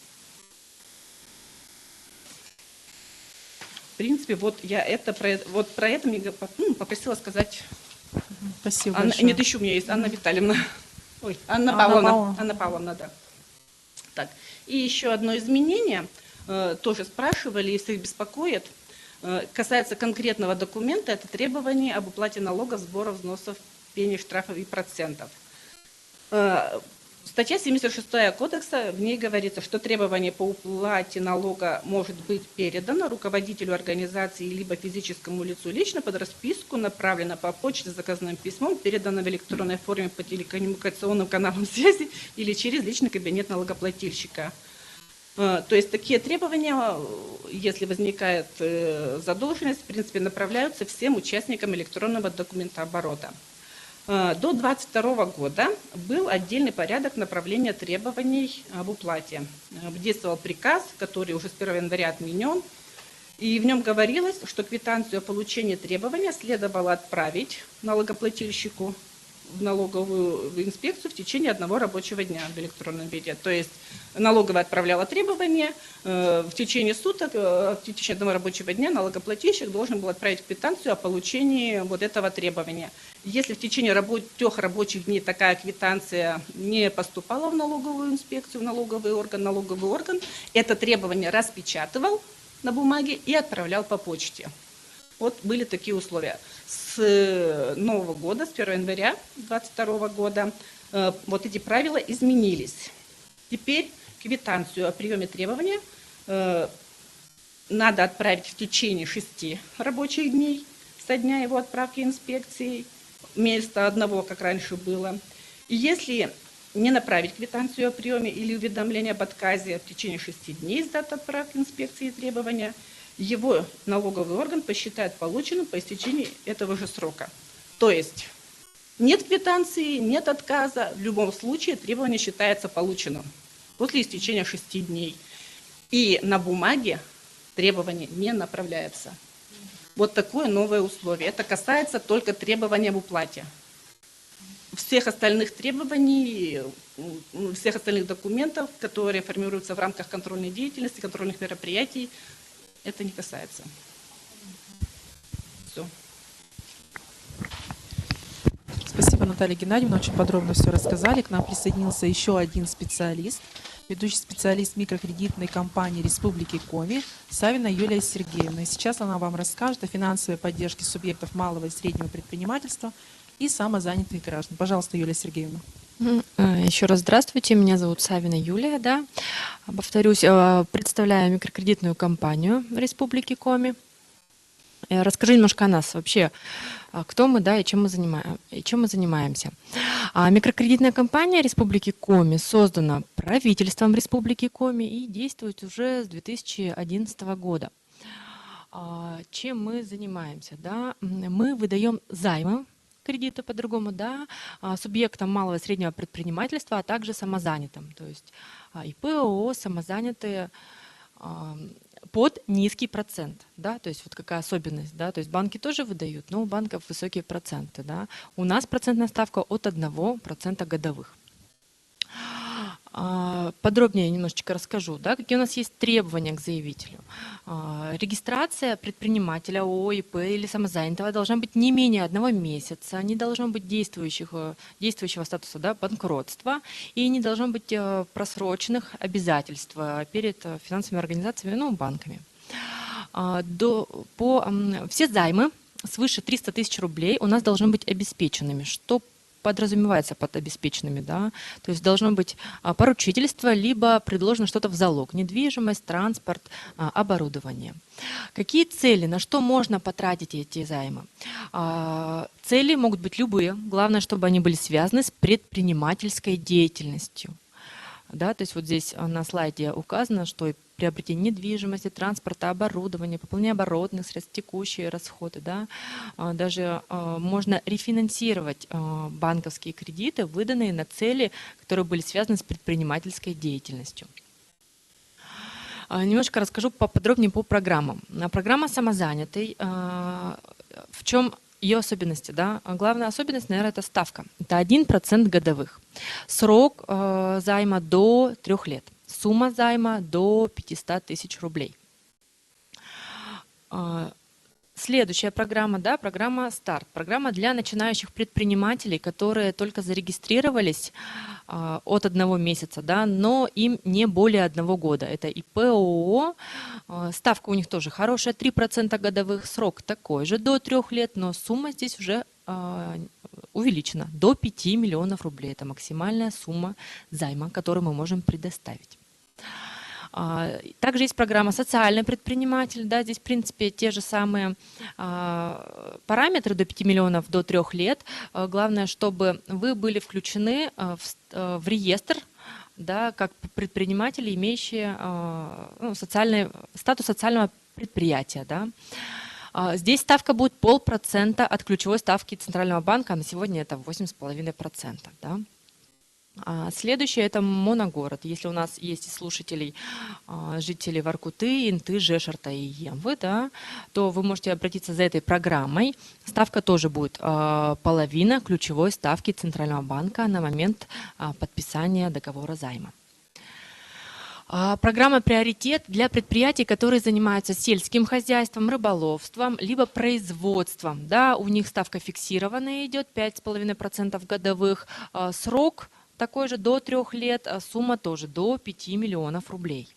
В принципе, вот я про это мне попросила сказать. Спасибо Анна, большое. нет, еще у меня есть Анна Витальевна. Ой, Анна Павловна, да. Так. И еще одно изменение, тоже спрашивали, если их беспокоит, касается конкретного документа, это требование об уплате налогов, сборов, взносов, пений, штрафов и процентов. Статья 76 Кодекса, в ней говорится, что требование по уплате налога может быть передано руководителю организации либо физическому лицу лично под расписку, направлено по почте с заказным письмом, передано в электронной форме по телекоммуникационным каналам связи или через личный кабинет налогоплательщика. То есть такие требования, если возникает задолженность, в принципе, направляются всем участникам электронного документооборота. До 2022 года был отдельный порядок направления требований об уплате. Действовал приказ, который уже с 1 января отменен, и в нем говорилось, что квитанцию о получении требования следовало отправить налогоплательщику в налоговую инспекцию в течение 1 рабочего дня в электронном виде. То есть налоговая отправляла требования, в течение суток, в течение 1 рабочего дня налогоплательщик должен был отправить квитанцию о получении вот этого требования. Если в течение 3 рабочих дней такая квитанция не поступала в налоговую инспекцию, в налоговый орган это требование распечатывал на бумаге и отправлял по почте. Вот были такие условия. С нового года, с 1 января 2022 года, вот эти правила изменились. Теперь квитанцию о приеме требования надо отправить в течение 6 рабочих дней со дня его отправки инспекции, вместо 1, как раньше было. И если не направить квитанцию о приеме или уведомление об отказе в течение 6 дней с даты отправки инспекции требования, его налоговый орган посчитает полученным по истечении этого же срока. То есть нет квитанции, нет отказа, в любом случае требование считается полученным после истечения 6 дней. И на бумаге требование не направляется. Вот такое новое условие. Это касается только требований об уплате. Всех остальных требований, всех остальных документов, которые формируются в рамках контрольной деятельности, контрольных мероприятий, это не касается. Все. Спасибо, Наталья Геннадьевна, очень подробно все рассказали. К нам присоединился еще один специалист, ведущий специалист микрокредитной компании Республики Коми Савина Юлия Сергеевна. И сейчас она вам расскажет о финансовой поддержке субъектов малого и среднего предпринимательства и самозанятых граждан. Пожалуйста, Юлия Сергеевна. Еще раз здравствуйте, меня зовут Савина Юлия, да. Повторюсь, представляю микрокредитную компанию Республики Коми. Расскажу немножко о нас вообще, кто мы, да, и чем мы занимаемся. Микрокредитная компания Республики Коми создана правительством Республики Коми и действует уже с 2011 года. Чем мы занимаемся, да? Мы выдаем займы, кредиты по-другому, да, субъектам малого и среднего предпринимательства, а также самозанятым, то есть ИП, ООО, самозанятые под низкий процент, да, то есть вот какая особенность, да, то есть банки тоже выдают, но у банков высокие проценты, да, у нас процентная ставка от 1% годовых. Подробнее немножечко расскажу, да, какие у нас есть требования к заявителю. Регистрация предпринимателя ООО, ИП или самозанятого должна быть не менее 1 месяца, не должно быть действующего статуса, да, банкротства и не должно быть просроченных обязательств перед финансовыми организациями, ну, банками. Все займы свыше 300 тысяч рублей у нас должны быть обеспеченными, что подразумевается под обеспеченными, да, то есть должно быть поручительство, либо предложено что-то в залог, недвижимость, транспорт, оборудование. Какие цели, на что можно потратить эти займы? Цели могут быть любые, главное, чтобы они были связаны с предпринимательской деятельностью. Да, то есть вот здесь на слайде указано, что и приобретение недвижимости, транспорта, оборудования, пополнение оборотных средств, текущие расходы. Да, даже можно рефинансировать банковские кредиты, выданные на цели, которые были связаны с предпринимательской деятельностью. Немножко расскажу поподробнее по программам. Программа «Самозанятый». В чем ее особенности, да? Главная особенность, наверное, это ставка. Это 1% годовых. Срок займа до 3 лет. Сумма займа до 500 тысяч рублей. Следующая программа, да, программа «Старт». Программа для начинающих предпринимателей, которые только зарегистрировались от 1 месяца, да, но им не более 1 года. Это ИП, ООО. Ставка у них тоже хорошая, 3% годовых. Срок такой же, до 3 лет, но сумма здесь уже увеличена до 5 миллионов рублей. Это максимальная сумма займа, которую мы можем предоставить. Также есть программа «Социальный предприниматель». Да, здесь, в принципе, те же самые параметры до 5 миллионов до 3 лет. Главное, чтобы вы были включены в реестр, да, как предприниматели, имеющие статус социального предприятия. Да. Здесь ставка будет 0,5% от ключевой ставки Центрального банка, а на сегодня это 8,5%. Да? Следующее – это моногород. Если у нас есть из слушателей жители Воркуты, Инты, Жешерта и Емвы, да, то вы можете обратиться за этой программой. Ставка тоже будет половина ключевой ставки Центрального банка на момент подписания договора займа. Программа «Приоритет» для предприятий, которые занимаются сельским хозяйством, рыболовством, либо производством. Да, у них ставка фиксированная идет, 5,5% годовых. Срок такой же до 3 лет, сумма тоже до 5 миллионов рублей.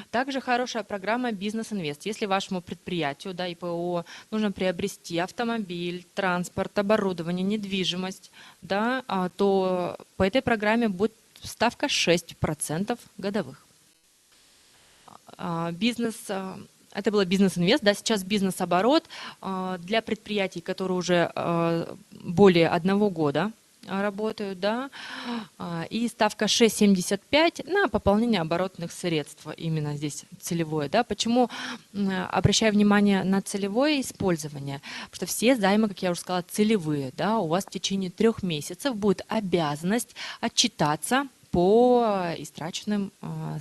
Также хорошая программа «Бизнес-инвест». Если вашему предприятию, да, ИПО, нужно приобрести автомобиль, транспорт, оборудование, недвижимость, да, то по этой программе будет ставка 6% годовых. Это было бизнес-инвест, да, сейчас бизнес-оборот для предприятий, которые уже более 1 года работают, да, и ставка 6,75 на пополнение оборотных средств, именно здесь целевое, да. Почему обращаю внимание на целевое использование? Потому что все займы, как я уже сказала, целевые, да, у вас в течение 3 месяцев будет обязанность отчитаться по истраченным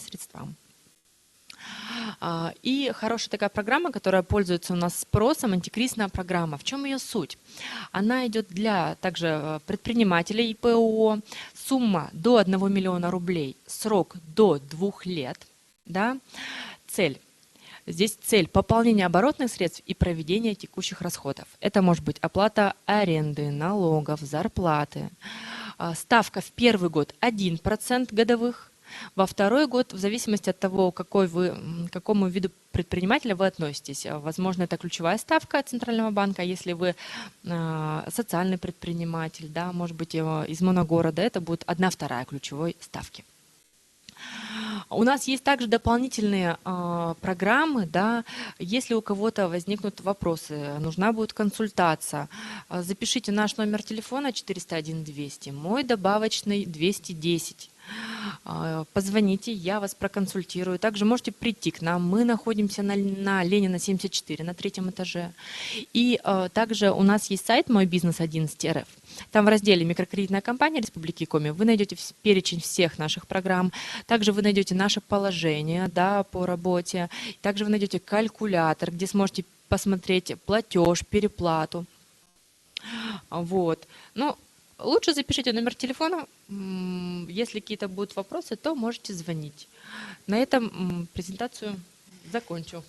средствам. И хорошая такая программа, которая пользуется у нас спросом, антикризисная программа. В чем ее суть? Она идет для также предпринимателей ИПО. Сумма до 1 миллиона рублей, срок до 2 лет. Да? Цель. Здесь цель – пополнение оборотных средств и проведение текущих расходов. Это может быть оплата аренды, налогов, зарплаты. Ставка в первый год 1% годовых. Во второй год, в зависимости от того, к какому виду предпринимателя вы относитесь, возможно, это ключевая ставка Центрального банка, если вы социальный предприниматель, да, может быть, из моногорода, это будет 1/2 ключевой ставки. У нас есть также дополнительные программы, да, если у кого-то возникнут вопросы, нужна будет консультация, запишите наш номер телефона 401 200, мой добавочный 210. Позвоните, я вас проконсультирую. Также можете прийти к нам. Мы находимся на Ленина 74, на 3-м этаже. И также у нас есть сайт «Мой бизнес 11 РФ». Там в разделе «Микрокредитная компания Республики Коми» вы найдете перечень всех наших программ. Также вы найдете наше положение, да, по работе. Также вы найдете калькулятор, где сможете посмотреть платеж, переплату. Вот. Ну, лучше запишите номер телефона. Если какие-то будут вопросы, то можете звонить. На этом презентацию закончу.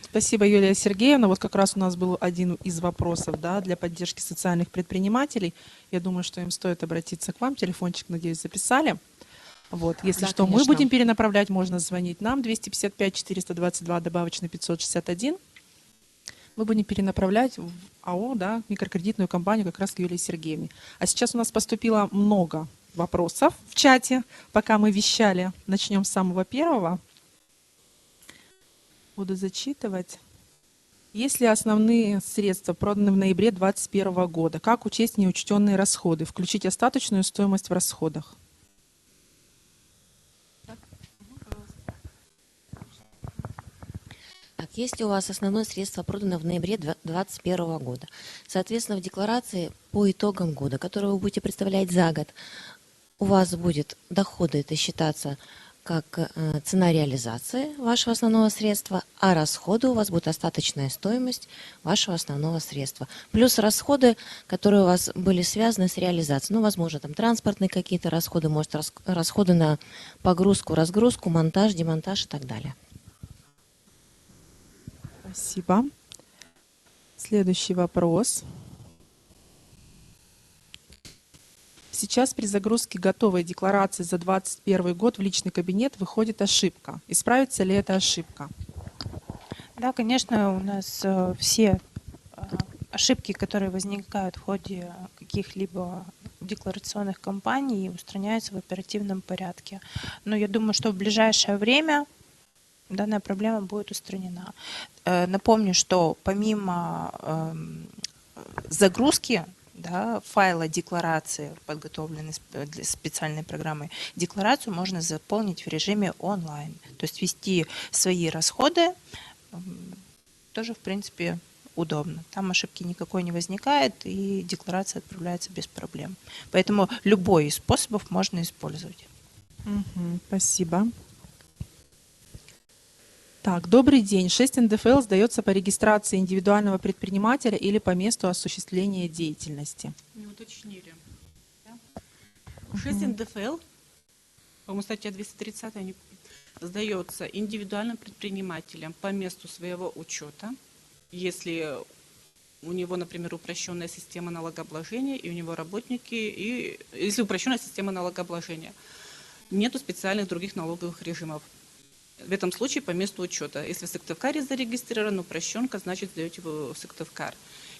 Спасибо, Юлия Сергеевна. Вот как раз у нас был один из вопросов, да, для поддержки социальных предпринимателей. Я думаю, что им стоит обратиться к вам. Телефончик, надеюсь, записали. Вот. Если Да, что, мы конечно. будем перенаправлять, можно звонить нам 255-422, добавочный 561. Мы будем перенаправлять в АО, да, микрокредитную компанию как раз к Юлии Сергеевне. А сейчас у нас поступило много вопросов в чате, пока мы вещали. Начнем с самого первого. Буду зачитывать. Если основные средства проданы в ноябре 2021 года, как учесть неучтенные расходы? Включить остаточную стоимость в расходах? Так, если у вас основное средство продано в ноябре 2021 года, соответственно, в декларации по итогам года, которую вы будете представлять за год, у вас будет доходы это считаться как цена реализации вашего основного средства, а расходы у вас будут остаточная стоимость вашего основного средства. Плюс расходы, которые у вас были связаны с реализацией. Ну, возможно, там транспортные какие-то расходы, может, расходы на погрузку, разгрузку, монтаж, демонтаж и так далее. Спасибо. Следующий вопрос. Сейчас при загрузке готовой декларации за 2021 год в личный кабинет выходит ошибка. Исправится ли эта ошибка? Да, конечно, у нас все ошибки, которые возникают в ходе каких-либо декларационных кампаний, устраняются в оперативном порядке. Но я думаю, что в ближайшее время данная проблема будет устранена. Напомню, что помимо загрузки, да, файла декларации, подготовленной специальной программой, декларацию можно заполнить в режиме онлайн. То есть ввести свои расходы тоже, в принципе, удобно. Там ошибки никакой не возникает, и декларация отправляется без проблем. Поэтому любой из способов можно использовать. Мгм, спасибо. Так, добрый день. 6 НДФЛ сдается по регистрации индивидуального предпринимателя или по месту осуществления деятельности. Не уточнили. 6 НДФЛ, по-моему, статья 230, они сдается индивидуальным предпринимателям по месту своего учета, если у него, например, упрощенная система налогообложения, и у него работники, и если упрощенная система налогообложения, нету специальных других налоговых режимов. В этом случае по месту учета. Если в Сыктывкаре зарегистрирован, упрощенка, значит, сдаете его в Сыктывкар.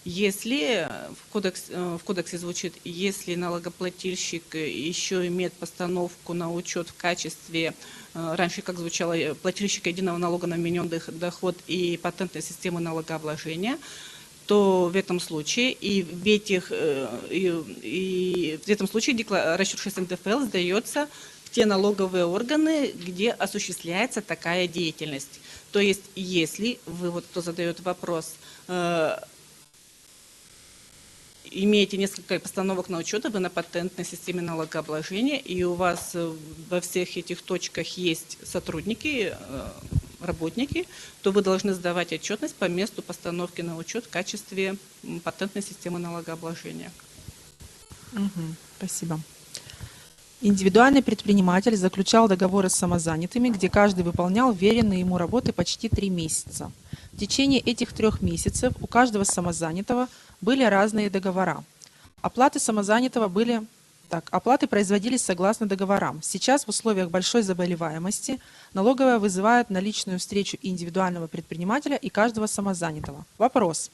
Если в кодексе звучит, если налогоплательщик еще имеет постановку на учет в качестве, раньше как звучало, плательщика единого налога на вмененный доход и патентной системы налогообложения, то в этом случае в этом случае расчет 6 НДФЛ сдается в те налоговые органы, где осуществляется такая деятельность. То есть, если вы, вот кто задает вопрос, имеете несколько постановок на учет, вы на патентной системе налогообложения, и у вас во всех этих точках есть сотрудники, работники, то вы должны сдавать отчетность по месту постановки на учет в качестве патентной системы налогообложения. Мгм, спасибо. Индивидуальный предприниматель заключал договоры с самозанятыми, где каждый выполнял веренные ему работы почти 3 месяца. В течение этих 3 месяцев у каждого самозанятого были разные договора. Оплаты производились согласно договорам. Сейчас в условиях большой заболеваемости налоговая вызывает на личную встречу индивидуального предпринимателя и каждого самозанятого. Вопрос.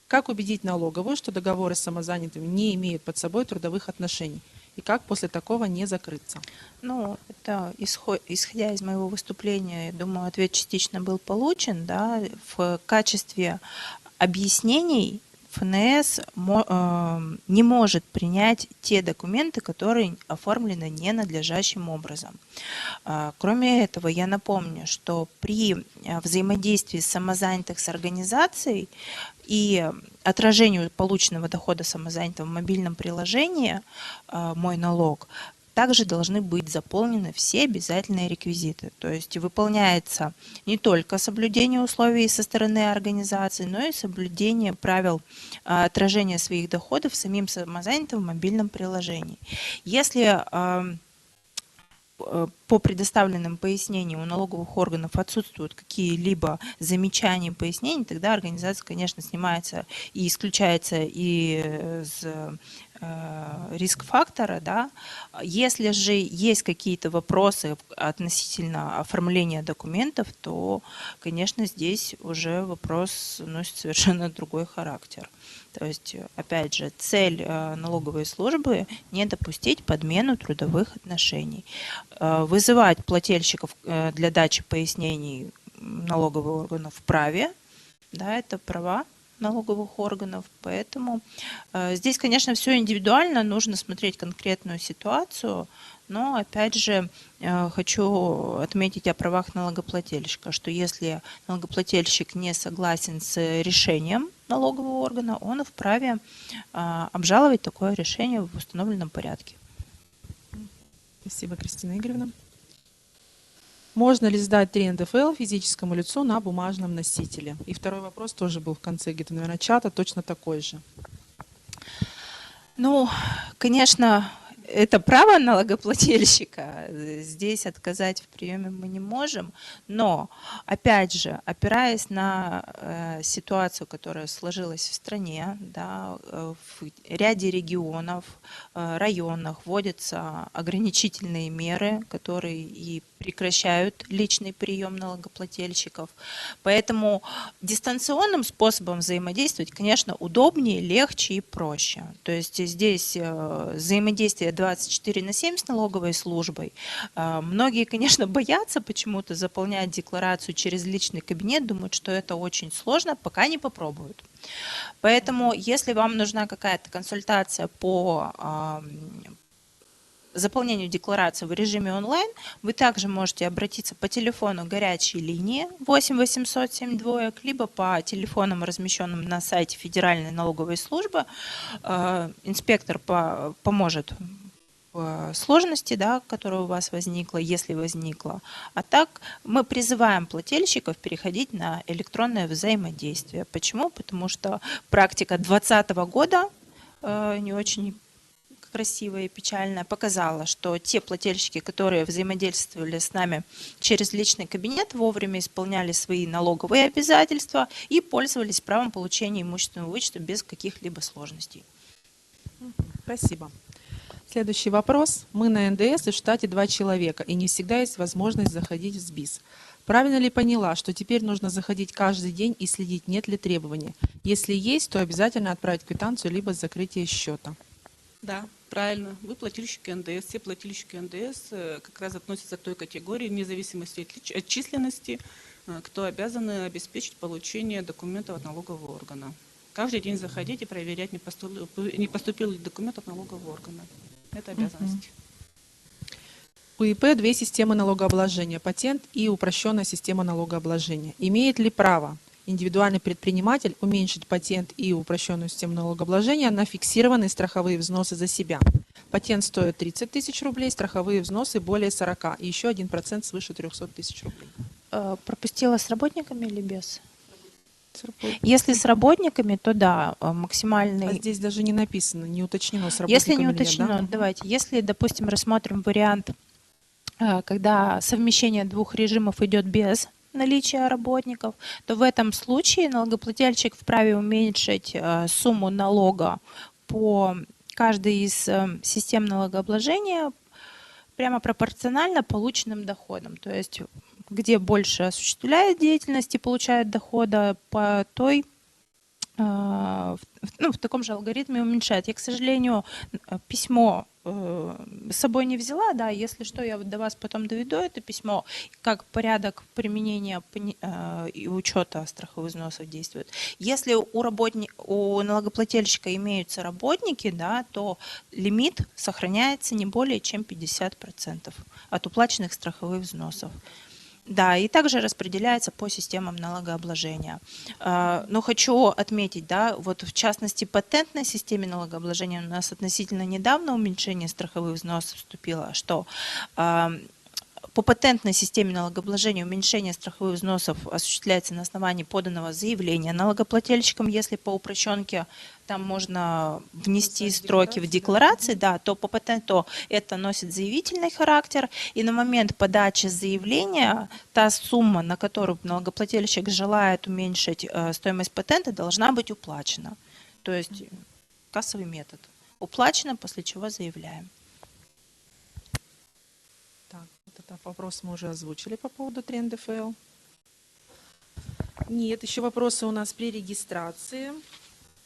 Как убедить налоговую, что договоры с самозанятыми не имеют под собой трудовых отношений? И как после такого не закрыться? Ну, это исходя из моего выступления, я думаю, ответ частично был получен, да, в качестве объяснений ФНС не может принять те документы, которые оформлены ненадлежащим образом. Кроме этого, я напомню, что при взаимодействии самозанятых с организацией и отражению полученного дохода самозанятого в мобильном приложении «Мой налог», также должны быть заполнены все обязательные реквизиты. То есть выполняется не только соблюдение условий со стороны организации, но и соблюдение правил отражения своих доходов самим самозанятым в мобильном приложении. Если по предоставленным пояснениям у налоговых органов отсутствуют какие-либо замечания, пояснения, тогда организация, конечно, снимается и исключается из риск-фактора. Да. Если же есть какие-то вопросы относительно оформления документов, то, конечно, здесь уже вопрос носит совершенно другой характер. То есть, опять же, цель налоговой службы – не допустить подмену трудовых отношений. Вызывать плательщиков для дачи пояснений налоговых органов вправе, да, это права налоговых органов, поэтому здесь, конечно, все индивидуально, нужно смотреть конкретную ситуацию, но, опять же, хочу отметить о правах налогоплательщика, что если налогоплательщик не согласен с решением налогового органа, он вправе обжаловать такое решение в установленном порядке. Спасибо, Кристина Игоревна. Можно ли сдать 3 НДФЛ физическому лицу на бумажном носителе? И второй вопрос тоже был в конце где-то, наверное, чата, точно такой же. Ну, конечно, это право налогоплательщика. Здесь отказать в приеме мы не можем. Но, опять же, опираясь на ситуацию, которая сложилась в стране, да, в ряде регионов, районах вводятся ограничительные меры, которые и прекращают личный прием налогоплательщиков. Поэтому дистанционным способом взаимодействовать, конечно, удобнее, легче и проще. То есть здесь взаимодействие 24/7 с налоговой службой. Многие, конечно, боятся почему-то заполнять декларацию через личный кабинет, думают, что это очень сложно, пока не попробуют. Поэтому, если вам нужна какая-то консультация по заполнению декларации в режиме онлайн, вы также можете обратиться по телефону горячей линии 8 800 7 двоек, либо по телефонам, размещенным на сайте Федеральной налоговой службы. Инспектор поможет в сложности, да, которая у вас возникла, если возникла. А так мы призываем плательщиков переходить на электронное взаимодействие. Почему? Потому что практика 2020 года не очень красивая и печальная показала, что те плательщики, которые взаимодействовали с нами через личный кабинет, вовремя исполняли свои налоговые обязательства и пользовались правом получения имущественного вычета без каких-либо сложностей. Спасибо. Следующий вопрос. Мы на НДС и в штате 2 человека, и не всегда есть возможность заходить в СБИС. Правильно ли поняла, что теперь нужно заходить каждый день и следить, нет ли требований? Если есть, то обязательно отправить квитанцию либо закрытие счета. Да, правильно. Вы плательщики НДС. Все плательщики НДС как раз относятся к той категории, вне зависимости от численности, кто обязаны обеспечить получение документов от налогового органа. Каждый день заходить и проверять, не поступил ли документ от налогового органа. Это обязанность. У ИП 2 системы налогообложения – патент и упрощенная система налогообложения. Имеет ли право индивидуальный предприниматель уменьшить патент и упрощенную систему налогообложения на фиксированные страховые взносы за себя? Патент стоит 30 тысяч рублей, страховые взносы более 40, и еще 1% свыше 300 тысяч рублей. Пропустила с работниками или без? Если с работниками, то да, максимальный... А здесь даже не написано, не уточнено с работниками. Если не или нет, уточнено, да? давайте, если, допустим, рассмотрим вариант, когда совмещение двух режимов идет без наличия работников, то в этом случае налогоплательщик вправе уменьшить сумму налога по каждой из систем налогообложения прямо пропорционально полученным доходам. То есть где больше осуществляет деятельность и получает дохода, по той, в таком же алгоритме уменьшает. Я, к сожалению, письмо с собой не взяла, да, если что, я до вас потом доведу это письмо, как порядок применения и учета страховых взносов действует. Если у налогоплательщика имеются работники, да, то лимит сохраняется не более чем 50% от уплаченных страховых взносов. Да, и также распределяется по системам налогообложения. Но хочу отметить, да, вот в частности патентной системе налогообложения у нас относительно недавно уменьшение страховых взносов вступило, что по патентной системе налогообложения уменьшение страховых взносов осуществляется на основании поданного заявления налогоплательщикам. Если по упрощенке там можно внести строки в декларации, да, то по патенту это носит заявительный характер. И на момент подачи заявления та сумма, на которую налогоплательщик желает уменьшить стоимость патента, должна быть уплачена. То есть кассовый метод. Уплачено, после чего заявляем. Так, вот этот вопрос мы уже озвучили по поводу 3 НДФЛ. Нет, еще вопросы у нас при регистрации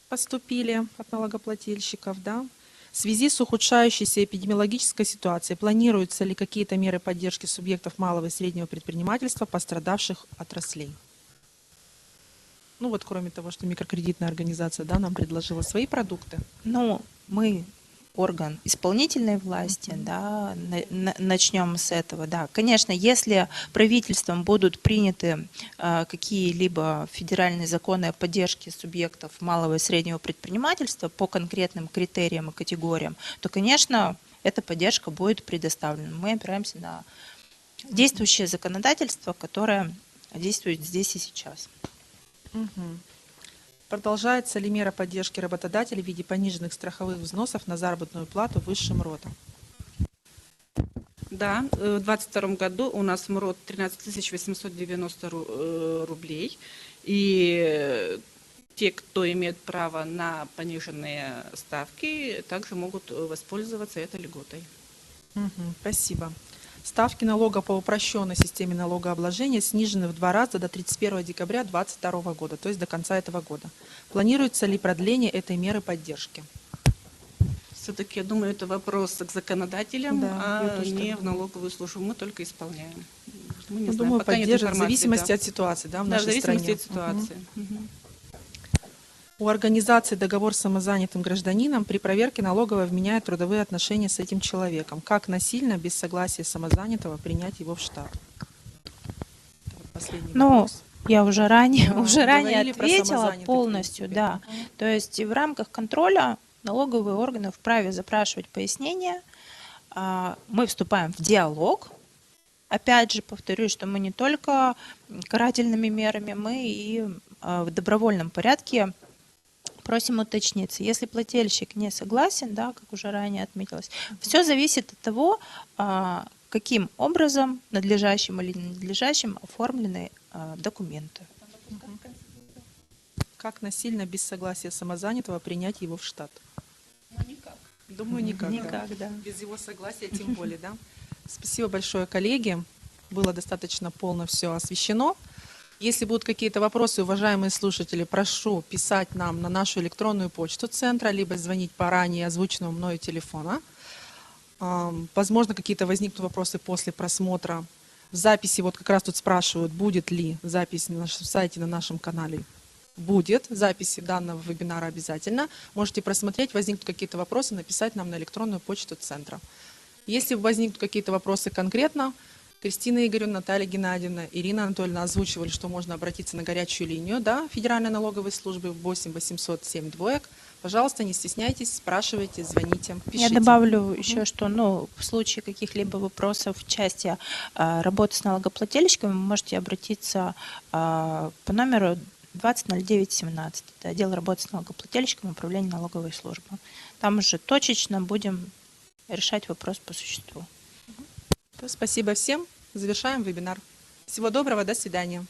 поступили от налогоплательщиков, да. В связи с ухудшающейся эпидемиологической ситуацией планируются ли какие-то меры поддержки субъектов малого и среднего предпринимательства, пострадавших отраслей? Ну вот кроме того, что микрокредитная организация, да, нам предложила свои продукты. Ну, мы орган исполнительной власти, да, начнем с этого, да. Конечно, если правительством будут приняты какие-либо федеральные законы о поддержке субъектов малого и среднего предпринимательства по конкретным критериям и категориям, то, конечно, эта поддержка будет предоставлена. Мы опираемся на действующее законодательство, которое действует здесь и сейчас. Мгм. Продолжается ли мера поддержки работодателей в виде пониженных страховых взносов на заработную плату высшим родом? Да, в 2022 году у нас МРОД 13 890 рублей. И те, кто имеет право на пониженные ставки, также могут воспользоваться этой льготой. Мгм. Спасибо. Ставки налога по упрощенной системе налогообложения снижены в 2 раза до 31 декабря 2022 года, то есть до конца этого года. Планируется ли продление этой меры поддержки? Все-таки, я думаю, это вопрос к законодателям, Да, я а тоже так не в думаю. налоговую службу. Мы только исполняем. Мы не Ну, знаем, думаю, пока нет поддержат в информации, зависимости да. от ситуации, да, в Да, в нашей зависимости стране. от ситуации. Мгм. У организации договор с самозанятым гражданином при проверке налоговой вменяет трудовые отношения с этим человеком. Как насильно, без согласия самозанятого, принять его в штат? Это вот последний Ну, вопрос. я уже ранее, Да, уже ранее говорили про ответила самозанятых, в полностью, принципе. да. То есть в рамках контроля налоговые органы вправе запрашивать пояснения. Мы вступаем в диалог. Опять же, повторюсь, что мы не только карательными мерами, мы и в добровольном порядке просим уточниться. Если плательщик не согласен, да, как уже ранее отметилось, все зависит от того, каким образом, надлежащим или ненадлежащим, оформлены документы. Как насильно, без согласия самозанятого, принять его в штат? Никак. Думаю, никак. да. Никак, да. Без его согласия тем более, да? Спасибо большое, коллеги. Было достаточно полно все освещено. Если будут какие-то вопросы, уважаемые слушатели, прошу писать нам на нашу электронную почту центра, либо звонить по ранее озвученному мною телефону. Возможно, какие-то возникнут вопросы после просмотра. В записи, вот как раз тут спрашивают, будет ли запись на нашем сайте, на нашем канале. Будет записи данного вебинара обязательно. Можете просмотреть, возникнут какие-то вопросы, написать нам на электронную почту центра. Если возникнут какие-то вопросы конкретно, Кристина Игоревна, Наталья Геннадьевна, Ирина Анатольевна озвучивали, что можно обратиться на горячую линию, да, Федеральной налоговой службы 8 800 7 двоек. Пожалуйста, не стесняйтесь, спрашивайте, звоните, пишите. Я добавлю еще, что в случае каких-либо вопросов в части работы с налогоплательщиками вы можете обратиться по номеру 200917. Это отдел работы с налогоплательщиками Управления налоговой службы. Там уже точечно будем решать вопрос по существу. Спасибо всем. Завершаем вебинар. Всего доброго, до свидания.